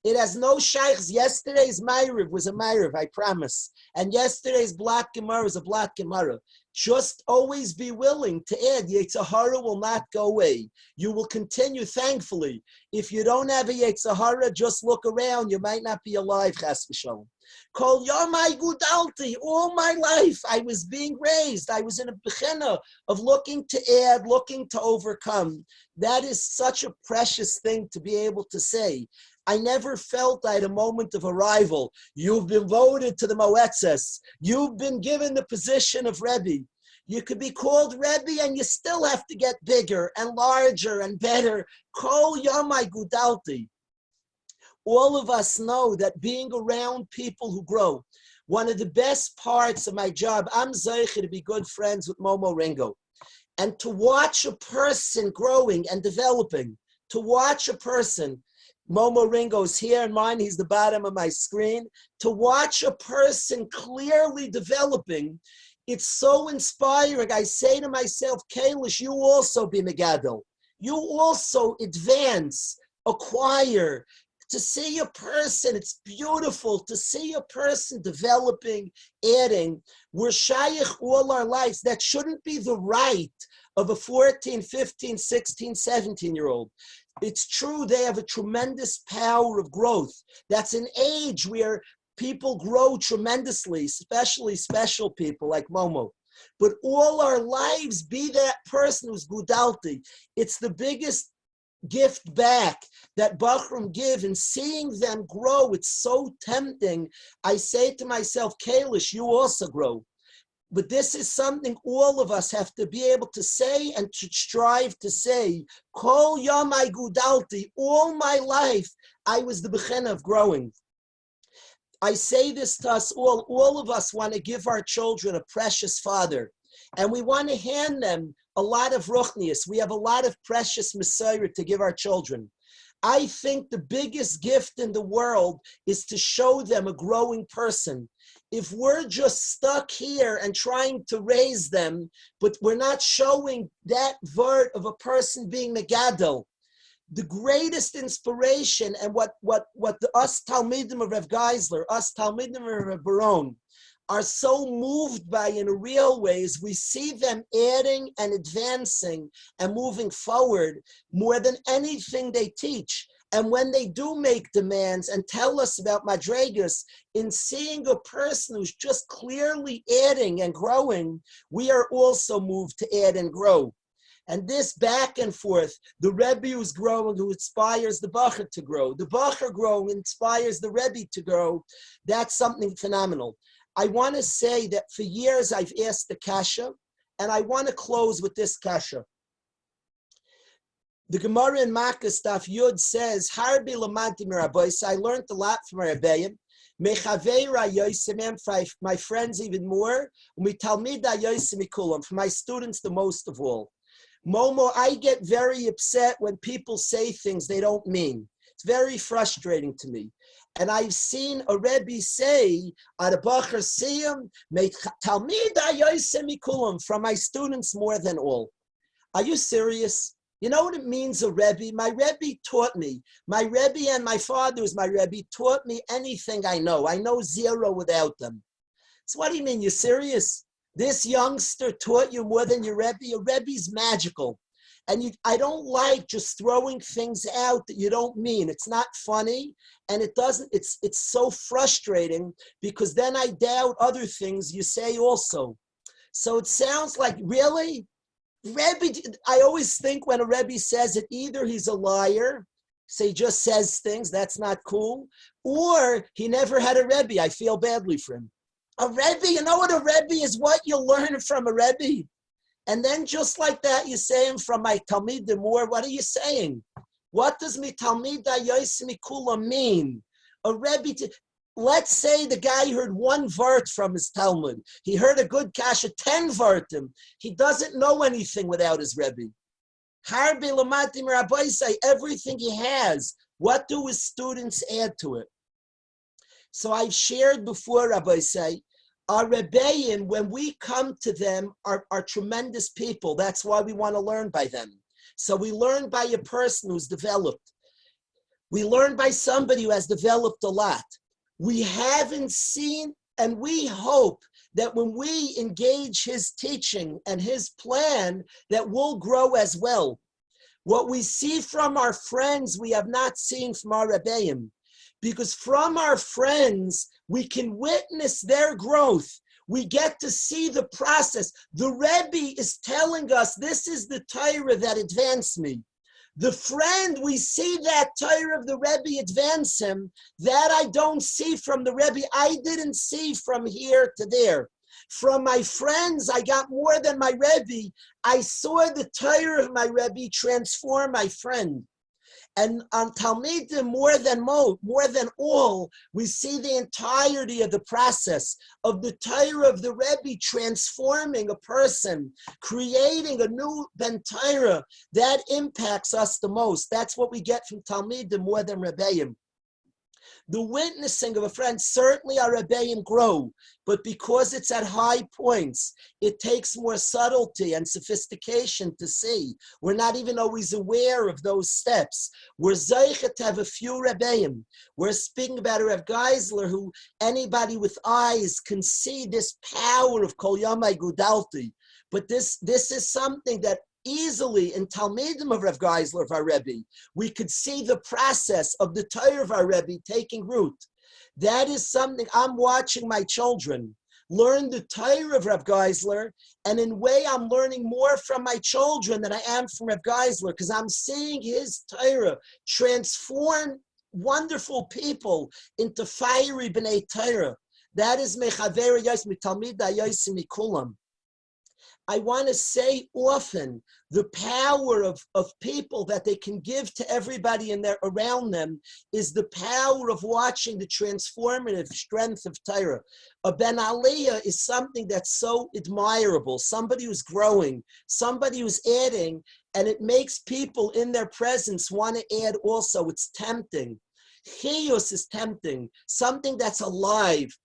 It has no shaykhs. Yesterday's Ma'ariv was a Ma'ariv, I promise. And yesterday's Black Gemara is a Black Gemara. Just always be willing to add. Yetzer Hara will not go away. You will continue, thankfully. If you don't have a Yetzer Hara, just look around. You might not be alive, chas v'shalom. Kol yamai gudalti. All my life, I was being raised. I was in a bechena of looking to add, looking to overcome. That is such a precious thing to be able to say. I never felt I had a moment of arrival. You've been voted to the Moetzes. You've been given the position of Rebbe. You could be called Rebbe and you still have to get bigger and larger and better. Kol yamai gudalti. All of us know that being around people who grow, one of the best parts of my job, I'm zeicher to be good friends with Momo Ringo. And to watch a person growing and developing, to watch a person, Momo Ringo's here and mine, he's the bottom of my screen. To watch a person clearly developing, it's so inspiring. I say to myself, Kalish, you also be Megadol. You also advance, acquire. To see a person, it's beautiful to see a person developing, adding. We're shaykh all our lives. That shouldn't be the right of a 14, 15, 16, 17-year-old. It's true they have a tremendous power of growth. That's an age where people grow tremendously, especially special people like Momo. But all our lives, be that person who's gudalti. It's the biggest gift back that Bachram give, and seeing them grow, it's so tempting. I say to myself, Kalish, you also grow. But this is something all of us have to be able to say and to strive to say. Kol yamai gudalti, all my life, I was the bechena of growing. I say this to us all of us want to give our children a precious father. And we want to hand them a lot of ruchnius. We have a lot of precious Messiah to give our children. I think the biggest gift in the world is to show them a growing person. If we're just stuck here and trying to raise them, but we're not showing that word of a person being megadol, the greatest inspiration and what us Talmidim of Rav Geisler, us Talmidim of Rav Baron, are so moved by in a real ways, we see them adding and advancing and moving forward more than anything they teach. And when they do make demands and tell us about madregas, in seeing a person who's just clearly adding and growing, we are also moved to add and grow. And this back and forth, the Rebbe who's growing, who inspires the Bacher to grow, the Bacher growing inspires the Rebbe to grow, that's something phenomenal. I want to say that for years I've asked the kasha, and I want to close with this kasha. The Gemara in Makkah Daf Yud says, "Harbi lamanti mirabayis." I learned a lot from Rabbi. Mechaveira yosemem, my friends even more. Umitalmida yosemikulam, for my students the most of all. Momo, I get very upset when people say things they don't mean. It's very frustrating to me. And I've seen a Rebbe say, Arabacher Siyam, Talmida yosemikulam, from my students more than all. Are you serious? You know what it means, a Rebbe? My Rebbe taught me. My Rebbe and my father was my Rebbe, taught me anything I know. I know zero without them. So what do you mean, you're serious? This youngster taught you more than your Rebbe? A Rebbe's magical. And I don't like just throwing things out that you don't mean. It's not funny, and it's so frustrating, because then I doubt other things you say also. So it sounds like, really? Rebbe, I always think when a Rebbe says it, either he's a liar, so he just says things, that's not cool, or he never had a Rebbe. I feel badly for him. A Rebbe, you know what a Rebbe is? What you learn from a Rebbe. And then just like that, you're saying from my Talmid more, what are you saying? What does mi Talmida Yosemi Kula mean? A Rebbe, let's say the guy heard one vert from his Talmud. He heard a good kasha, 10 vertim. He doesn't know anything without his Rebbe. Harbi Lamatim Rabbi say everything he has. What do his students add to it? So I've shared before, Rabbi say, our Rebbeim, when we come to them, are tremendous people. That's why we want to learn by them. So we learn by a person who's developed. We learn by somebody who has developed a lot. We haven't seen, and we hope that when we engage his teaching and his plan, that we'll grow as well. What we see from our friends, we have not seen from our Rebbeim. Because from our friends, we can witness their growth. We get to see the process. The Rebbe is telling us, this is the Torah that advanced me. The friend, we see that Torah of the Rebbe advance him. That I don't see from the Rebbe. I didn't see from here to there. From my friends, I got more than my Rebbe. I saw the Torah of my Rebbe transform my friend. And on Talmidim, more than all, we see the entirety of the process of the Torah of the Rebbe transforming a person, creating a new Ben Torah that impacts us the most. That's what we get from Talmidim more than Rebbeim. The witnessing of a friend, certainly our Rebbeim grow, but because it's at high points, it takes more subtlety and sophistication to see. We're not even always aware of those steps. We're zeichet to have a few Rebbeim. We're speaking about a Rav Geisler, who anybody with eyes can see this power of Kol Yamai Gudalti. But this is something that easily in Talmidim of Rav Geisler, of our Rebbe, we could see the process of the Torah of our Rebbe taking root. That is something I'm watching my children learn the Torah of Rav Geisler, and in a way I'm learning more from my children than I am from Rav Geisler, because I'm seeing his Torah transform wonderful people into fiery B'nai Torah. That is Mechaver Yosef, Mitalmida Yosef Mikulam. I want to say often the power of people that they can give to everybody around them is the power of watching the transformative strength of Torah. A Ben Aliyah is something that's so admirable, somebody who's growing, somebody who's adding, and it makes people in their presence want to add also. It's tempting. Chiyus is tempting, something that's alive.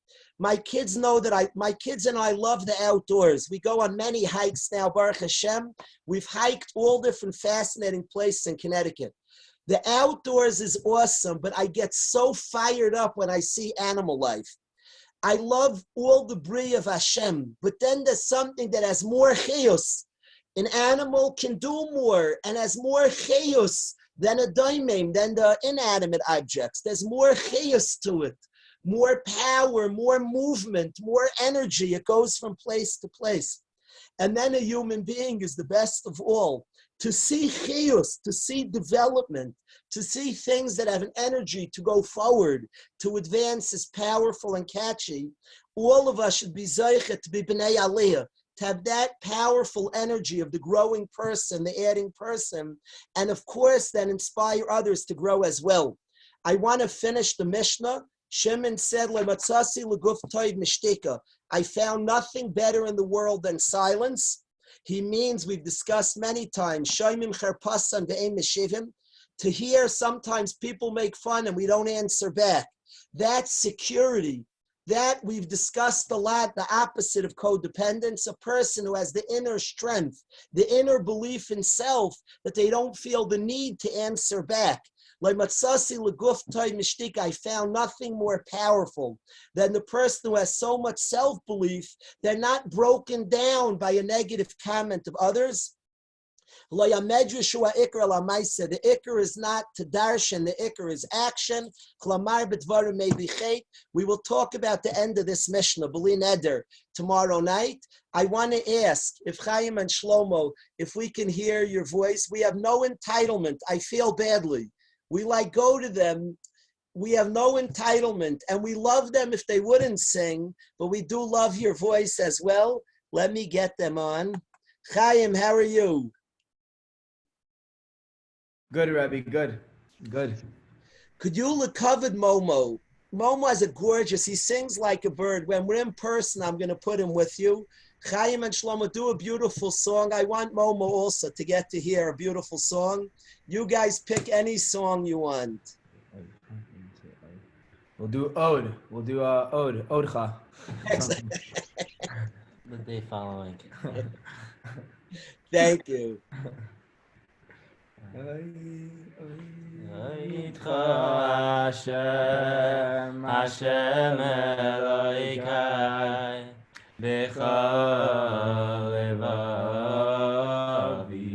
My kids know that my kids and I love the outdoors. We go on many hikes now, Baruch Hashem. We've hiked all different fascinating places in Connecticut. The outdoors is awesome, but I get so fired up when I see animal life. I love all the bria of Hashem, but then there's something that has more chiyus. An animal can do more and has more chiyus than a daimim, than the inanimate objects. There's more chiyus to it. More power, more movement, more energy. It goes from place to place. And then a human being is the best of all. To see chiyus, to see development, to see things that have an energy to go forward, to advance is powerful and catchy. All of us should be zeichet to be b'nei aliyah, to have that powerful energy of the growing person, the adding person, and of course then inspire others to grow as well. I want to finish the Mishnah. Shimon said, I found nothing better in the world than silence. He means, we've discussed many times, to hear sometimes people make fun and we don't answer back. That's security. That we've discussed a lot, the opposite of codependence, a person who has the inner strength, the inner belief in self, that they don't feel the need to answer back. I found nothing more powerful than the person who has so much self-belief, they're not broken down by a negative comment of others. The ikr is not to darshan, the ikr is action. We will talk about the end of this Mishnah, B'li Neder, tomorrow night. I want to ask if Chaim and Shlomo, if we can hear your voice. We have no entitlement. I feel badly. We go to them. We have no entitlement, and we love them if they wouldn't sing, but we do love your voice as well. Let me get them on. Chaim, how are you? Good, Rabbi, good. Could you look covered Momo? Momo has a gorgeous, he sings like a bird. When we're in person, I'm going to put him with you. Chaim and Shlomo, do a beautiful song. I want Momo also to get to hear a beautiful song. You guys pick any song you want. We'll do Ode. We'll do Ode. Odcha. The day following. Thank you. Hashem Elokai B'chol levavi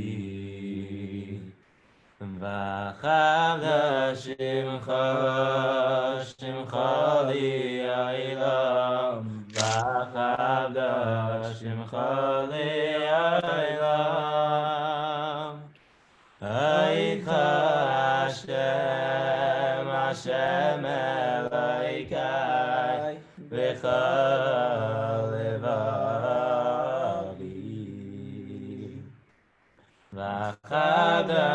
V'chavda Shimcha li'olam V'chavda Shimcha li'olam Eicha Hashem Elokai B'chol levavi V'chavda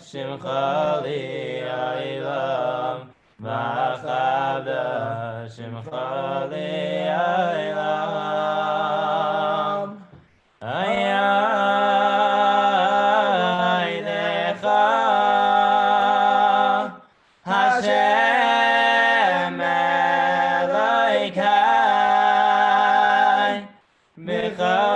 Shimcha li'olam V'chavda Shimcha li'olam Hashem Elokai B'chol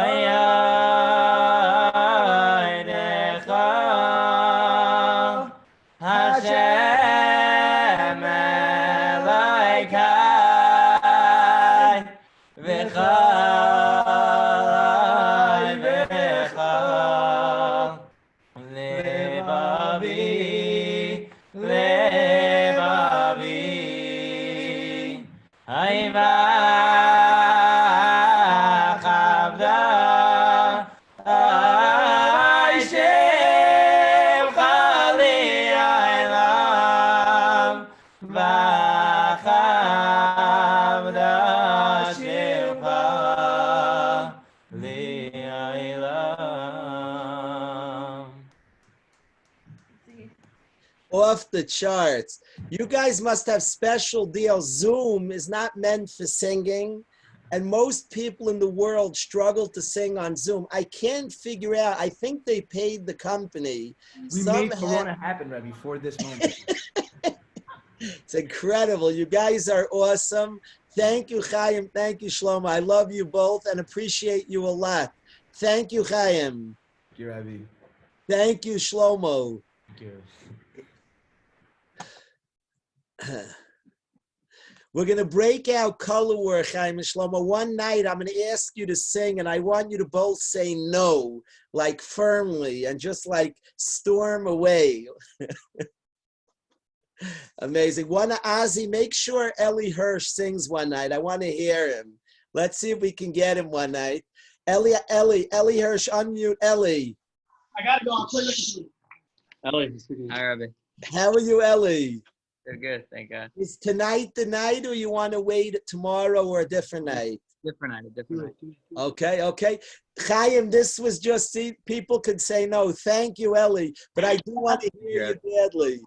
Le'olam Off the charts. You guys must have special deals. Zoom is not meant for singing, and most people in the world struggle to sing on Zoom. I can't figure out. I think they paid the company. We made Corona happen, Rabbi, for this moment. It's incredible. You guys are awesome. Thank you, Chaim. Thank you, Shlomo. I love you both and appreciate you a lot. Thank you, Chaim. Thank you, Rabbi. Thank you, Shlomo. Thank you. We're going to break out color work, Chaim and Shlomo. One night, I'm going to ask you to sing, and I want you to both say no, like firmly, and just like storm away. Amazing. Ozzy, make sure Ellie Hirsch sings one night. I want to hear him. Let's see if we can get him one night. Ellie Hirsch, unmute Ellie. I gotta go. I'll play with you. Ellie. Hi, Rabbi. How are you, Ellie? They're good, thank God. Is tonight the night, or you want to wait tomorrow or a different night? Different night, a different night. Okay. Chaim, this was just, see, people could say no. Thank you, Ellie, but I do want to hear you badly.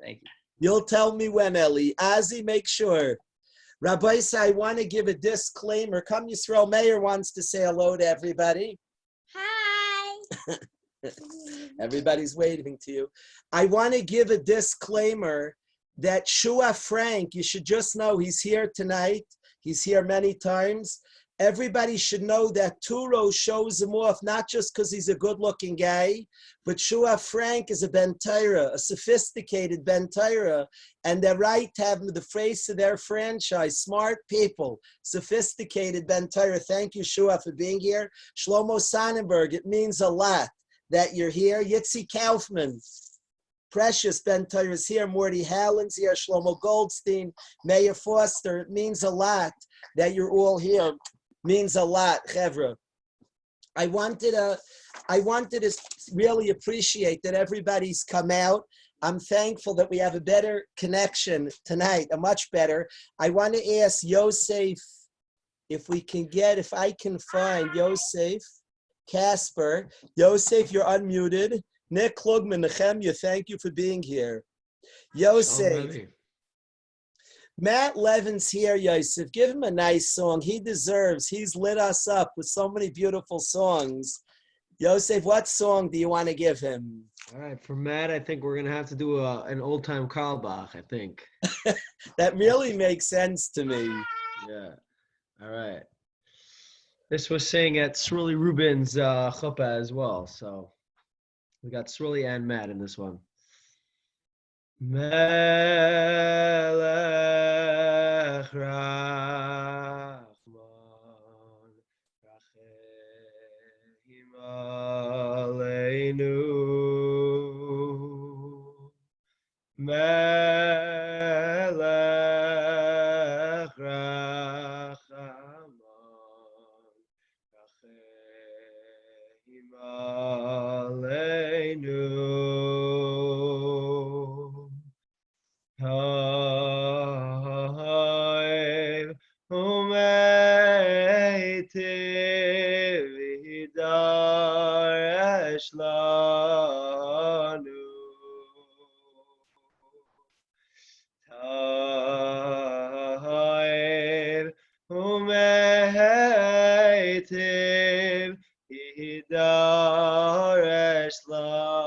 Thank you. You'll tell me when, Ellie. Ozzy, make sure. Rabbi, I want to give a disclaimer. Come Yisrael Meir wants to say hello to everybody. Hi. Everybody's waving to you. I want to give a disclaimer that Shua Frank, you should just know he's here tonight. He's here many times. Everybody should know that Turo shows him off, not just because he's a good-looking guy, but Shua Frank is a Ben Torah, a sophisticated Ben Torah, and they're right to have him the face of their franchise. Smart people, sophisticated Ben Torah. Thank you, Shua, for being here. Shlomo Sonnenberg, it means a lot that you're here. Yitzi Kaufman, precious Ben Torah is here. Morty Hallen's here. Shlomo Goldstein, Mayor Foster. It means a lot that you're all here. Means a lot, Chevra. I wanted to really appreciate that everybody's come out. I'm thankful that we have a better connection tonight, a much better. I want to ask Yosef if I can find Yosef Kasper. Yosef, you're unmuted. Nick Klugman, Nechemya, thank you for being here. Yosef. Matt Levin's here, Yosef. Give him a nice song. He deserves. He's lit us up with so many beautiful songs. Yosef, what song do you want to give him? All right, for Matt, I think we're going to have to do an old-time Karlbach, I think. That really makes sense to me. Yeah. All right. This was sang at Sruli Rubin's chuppah as well, so we got Sruli and Matt in this one. Melech Rachman Rachem Aleinu Melech Rachman Rachem Aleinu Ha'im u'meitiv hidaresh lanu Ha'im u'meitiv hidaresh lanu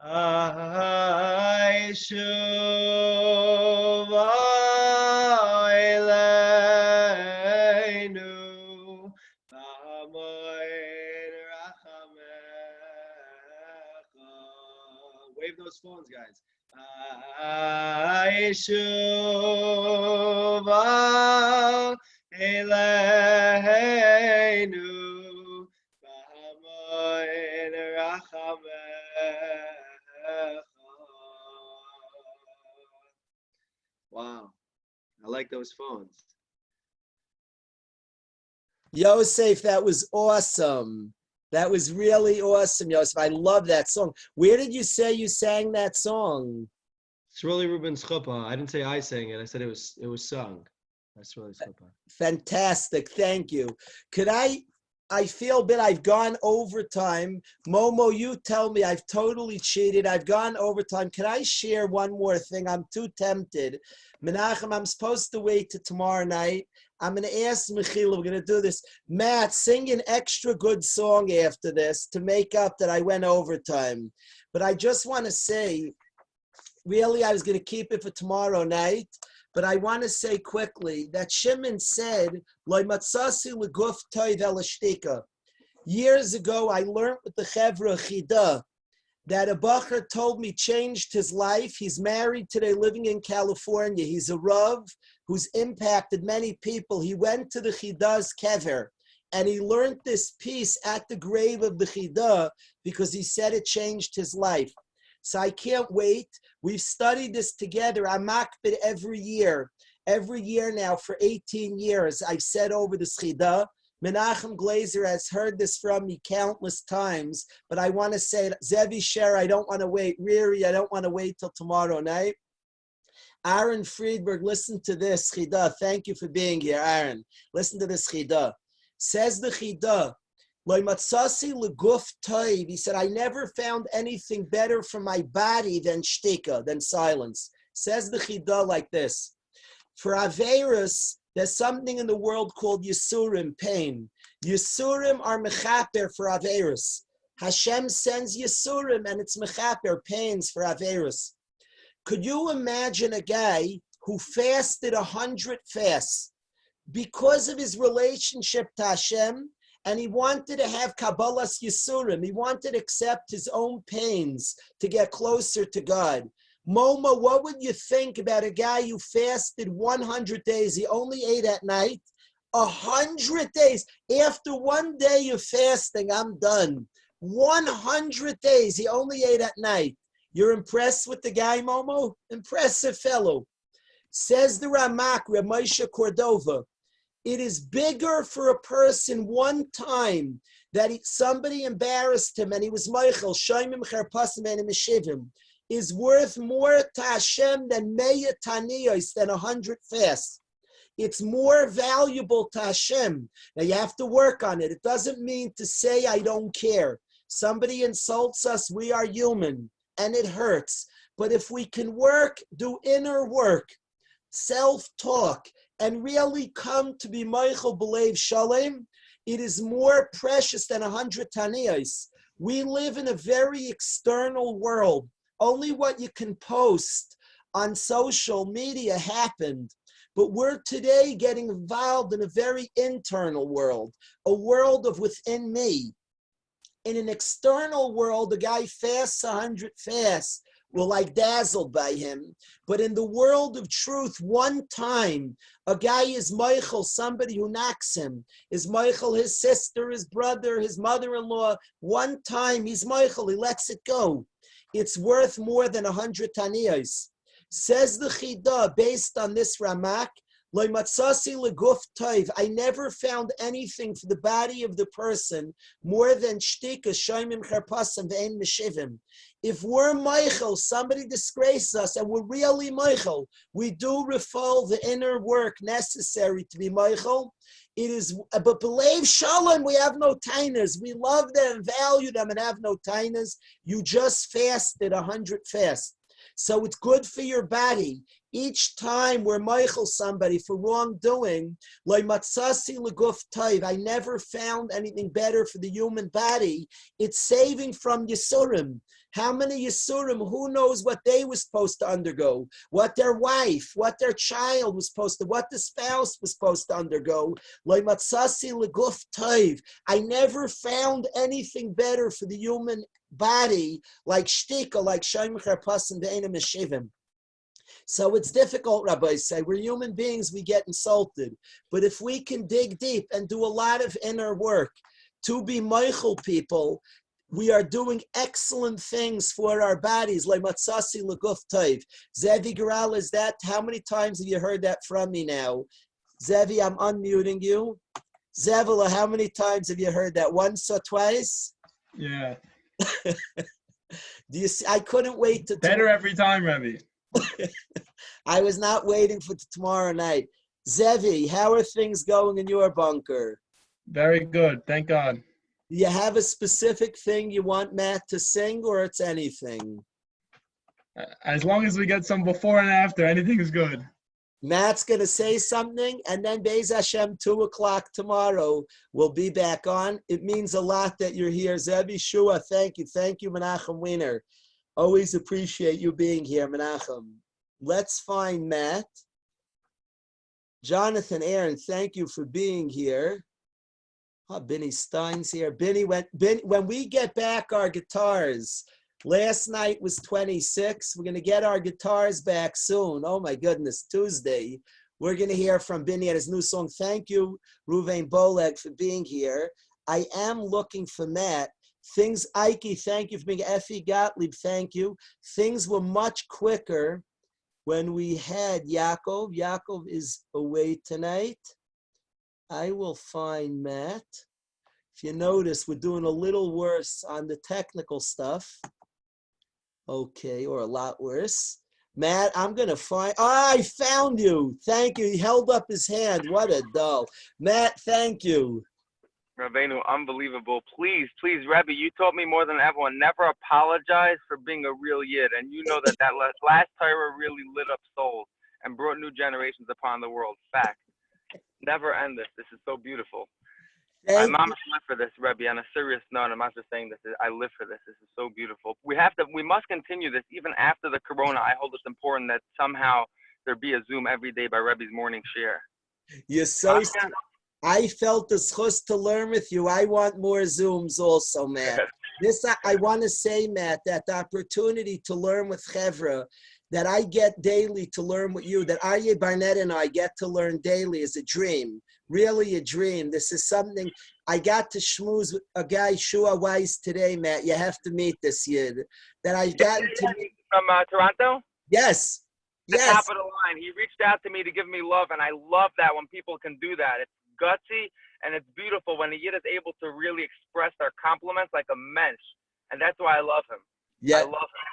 I shuv Eileinu B'hamoed Rachamecha. Wave those phones, guys. I shuv Eileinu B'hamoed Rachamecha. Wow, I like those phones. Yosef, that was awesome. That was really awesome, Yosef. I love that song. Where did you say you sang that song? Sruli Rubin's chuppah. I didn't say I sang it. I said it was sung. That's Sruli's chuppah. Fantastic. Thank you. Could I I feel bad. I've gone overtime. Momo, you tell me I've totally cheated. I've gone overtime. Can I share one more thing? I'm too tempted. Menachem, I'm supposed to wait till tomorrow night. I'm going to ask Mechila, we're going to do this. Matt, sing an extra good song after this to make up that I went overtime. But I just want to say, really, I was going to keep it for tomorrow night. But I want to say quickly that Shimon said, "Lo matzasi leguf toiv el shtika." Years ago, I learned with the Chevra Chida that a bacher told me changed his life. He's married today, living in California. He's a Rav who's impacted many people. He went to the Chida's kever, and he learned this piece at the grave of the Chida because he said it changed his life. So I can't wait. We've studied this together. I'm makbid every year now for 18 years. I've said over the Schida. Menachem Glazer has heard this from me countless times, but I want to say, Zevi Sher, I don't want to wait. Riri, I don't want to wait till tomorrow night. Aaron Friedberg, listen to this Schida. Thank you for being here, Aaron. Listen to this Schida. Says the Schida, he said, I never found anything better for my body than shtika, than silence. Says the Chida like this. For Averis, there's something in the world called Yisurim, pain. Yisurim are mechaper for Averis. Hashem sends Yisurim and it's mechaper, pains for Averis. Could you imagine a guy who fasted 100 fasts because of his relationship to Hashem? And he wanted to have Kabbalah's Yisurim. He wanted to accept his own pains to get closer to God. Moma, what would you think about a guy who fasted 100 days? He only ate at night. 100 days. After one day of fasting, I'm done. 100 days. He only ate at night. You're impressed with the guy, Momo? Impressive fellow. Says the Ramak, Reb Moshe Cordova. It is bigger for a person one time that somebody embarrassed him and he was Michael, Shoimim Cherpasim and Meshivim, is worth more to Hashem than Meya Taniyos, than 100 fasts. It's more valuable to Hashem. Now you have to work on it. It doesn't mean to say I don't care. Somebody insults us, we are human, and it hurts. But if we can work, do inner work, self-talk, and really come to be Michael B'Lev Shalem, it is more precious than 100 Taniyos. We live in a very external world. Only what you can post on social media happened. But we're today getting involved in a very internal world, a world of within me. In an external world, the guy fasts 100 fasts. We're like dazzled by him. But in the world of truth, one time, a guy is Michael, somebody who knocks him, is Michael, his sister, his brother, his mother-in-law. One time, he's Michael, he lets it go. It's worth more than 100 Taniyos. Says the Chida, based on this Ramak, I never found anything for the body of the person more than shtika, shoymim cherpasim ve'en meshivim. If we're Michael, somebody disgraces us, and we're really Michael, we do refold the inner work necessary to be Michael. It is, but believe Shalom, we have no tainas. We love them, value them, and have no tainas. You just fasted 100 fasts. So it's good for your body. Each time we're Michael somebody for wrongdoing, I never found anything better for the human body. It's saving from Yisurim. How many Yisurim, who knows what they were supposed to undergo, what their wife, what their child was supposed to, what the spouse was supposed to undergo. I never found anything better for the human body like shtika, like Shoym Cherpasim Ve'enim Meshivim. So it's difficult, Rabbi say. We're human beings, we get insulted. But if we can dig deep and do a lot of inner work to be Michael people, we are doing excellent things for our bodies. Like matzasi leguf tov. Zevi Garal, is that? How many times have you heard that from me now? Zevi, I'm unmuting you. Zevila, how many times have you heard that? Once or twice? Yeah. Do you see? I couldn't wait to Better every time, Rabbi. I was not waiting for tomorrow night. Zevi, how are things going in your bunker? Very good. Thank God. You have a specific thing you want Matt to sing, or it's anything? As long as we get some before and after, anything is good. Matt's going to say something, and then Be'ez Hashem, 2 o'clock tomorrow, we'll be back on. It means a lot that you're here. Zebi Shua, thank you. Thank you, Menachem Wiener. Always appreciate you being here, Menachem. Let's find Matt. Jonathan Aaron, thank you for being here. Oh, Benny Stein's here. Benny, when we get back our guitars, last night was 26. We're going to get our guitars back soon. Oh my goodness, Tuesday. We're going to hear from Benny at his new song. Thank you, Ruvain Boleg, for being here. I am looking for Matt. Ike, thank you for being Effie Gottlieb, thank you. Things were much quicker when we had Yaakov. Yaakov is away tonight. I will find Matt. If you notice, we're doing a little worse on the technical stuff. Okay, or a lot worse. Matt, I'm going to find... Oh, I found you. Thank you. He held up his hand. What a doll. Matt, thank you. Rabbeinu, unbelievable. Please, Rebbe, you taught me more than everyone. Never apologize for being a real Yid. And you know that last Torah really lit up souls and brought new generations upon the world. Fact. Never end this. This is so beautiful. I must live for this, Rebbe. On a serious note, I'm not just saying this. I live for this. This is so beautiful. We must continue this even after the corona. I hold it's important that somehow there be a Zoom every day by Rebbe's morning share. You're so... I felt the schus to learn with you. I want more Zooms also, Matt. I want to say, Matt, that the opportunity to learn with Chevra, that I get daily to learn with you, that Aryeh Barnett and I get to learn daily is a dream, really a dream. This is something, I got to schmooze with a guy, Shua Weiss, today, Matt. You have to meet this Yid. That I've gotten to meet. From Toronto? Yes. Yes. Top of the line. He reached out to me to give me love, and I love that when people can do that. It's gutsy, and it's beautiful when a Yid is able to really express their compliments like a mensch, and that's why I love him. Yeah. I love him.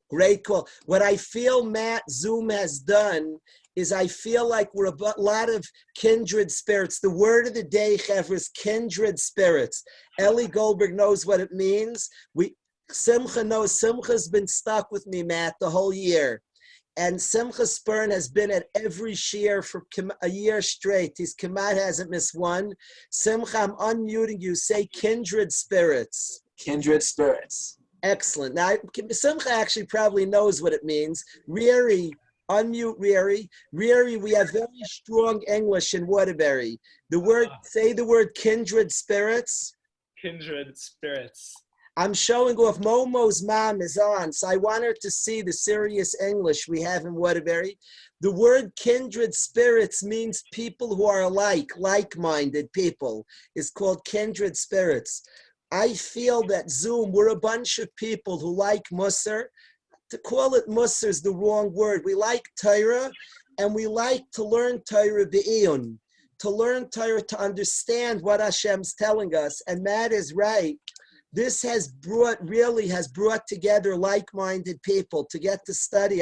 Great call. What I feel Matt Zoom has done is I feel like we're a lot of kindred spirits. The word of the day, Chevra, is kindred spirits. Ellie Goldberg knows what it means. Simcha knows. Simcha's been stuck with me, Matt, the whole year. And Simcha Spern has been at every shiur for a year straight. His Kamat hasn't missed one. Simcha, I'm unmuting you. Say kindred spirits. Kindred spirits. Excellent. Now, Simcha actually probably knows what it means. Riri, unmute Riri. Riri, we have very strong English in Waterbury. Say the word kindred spirits. Kindred spirits. I'm showing off. Momo's mom is on, so I want her to see the serious English we have in Waterbury. The word kindred spirits means people who are alike, like-minded people. It's called kindred spirits. I feel that Zoom, we're a bunch of people who like Musar. To call it Musar is the wrong word. We like Torah, and we like to learn Torah be'iyun, to learn Torah, to understand what Hashem's telling us. And Matt is right. This has brought together like-minded people to get to study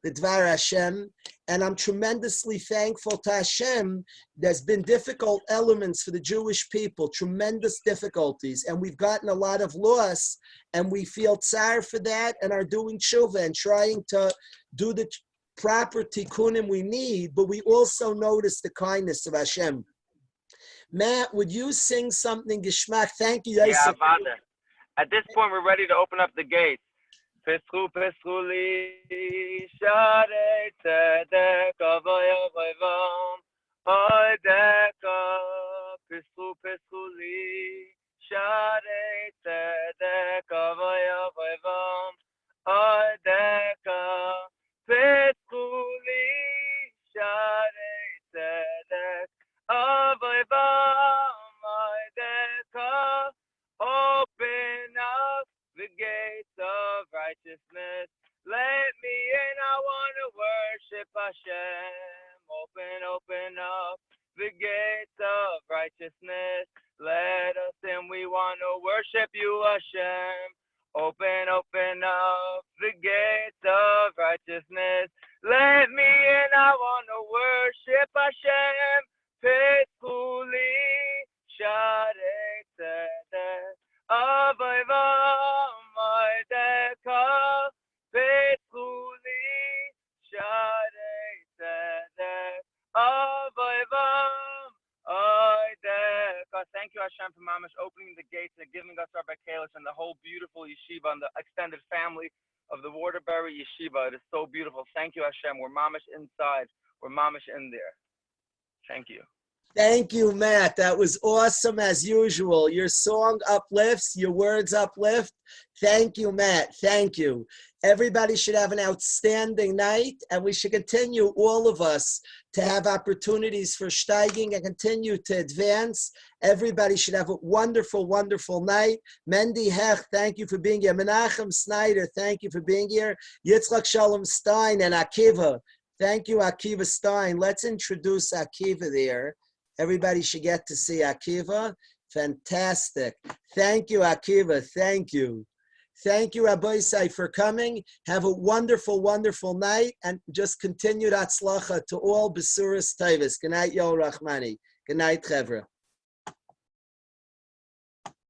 the Dvar Hashem. And I'm tremendously thankful to Hashem. There's been difficult elements for the Jewish people, tremendous difficulties. And we've gotten a lot of loss. And we feel tsar for that and are doing tshuva and trying to do the proper tikkunim we need. But we also notice the kindness of Hashem. Matt, would you sing something, Geshmak? Thank you, Yosef. Yeah, at this point, we're ready to open up the gates. Peschu li, sharei tzedek, avoy avoyvom, oideka. Peschu li, sharei tzedek, avoy avoyvom, oideka. Peschu li, sharei tzedek, avoyvom, oideka. Open up the gates of righteousness. Let me in, I want to worship Hashem. Open up the gates of righteousness. Let us in, we want to worship you, Hashem. Open up the gates of righteousness. Let me in, I want to worship Hashem. Peschu li, Thank you, Hashem, for Mamash opening the gates and giving us Rabbi Kalish and the whole beautiful yeshiva and the extended family of the Waterbury yeshiva. It is so beautiful. Thank you, Hashem. We're Mamash inside. We're Mamash in there. Thank you. Thank you, Matt. That was awesome as usual. Your song uplifts, your words uplift. Thank you, Matt. Thank you. Everybody should have an outstanding night, and we should continue, all of us, to have opportunities for steiging and continue to advance. Everybody should have a wonderful, wonderful night. Mendy Hech, thank you for being here. Menachem Snyder, thank you for being here. Yitzchak Shalom Stein and Akiva. Thank you, Akiva Stein. Let's introduce Akiva there. Everybody should get to see Akiva. Fantastic. Thank you, Akiva. Thank you. Thank you, Rabbi Isai, for coming. Have a wonderful, wonderful night, and just continued atzlacha to all Besuras Tavis. Good night, Yo Rachmani. Good night, Chevra.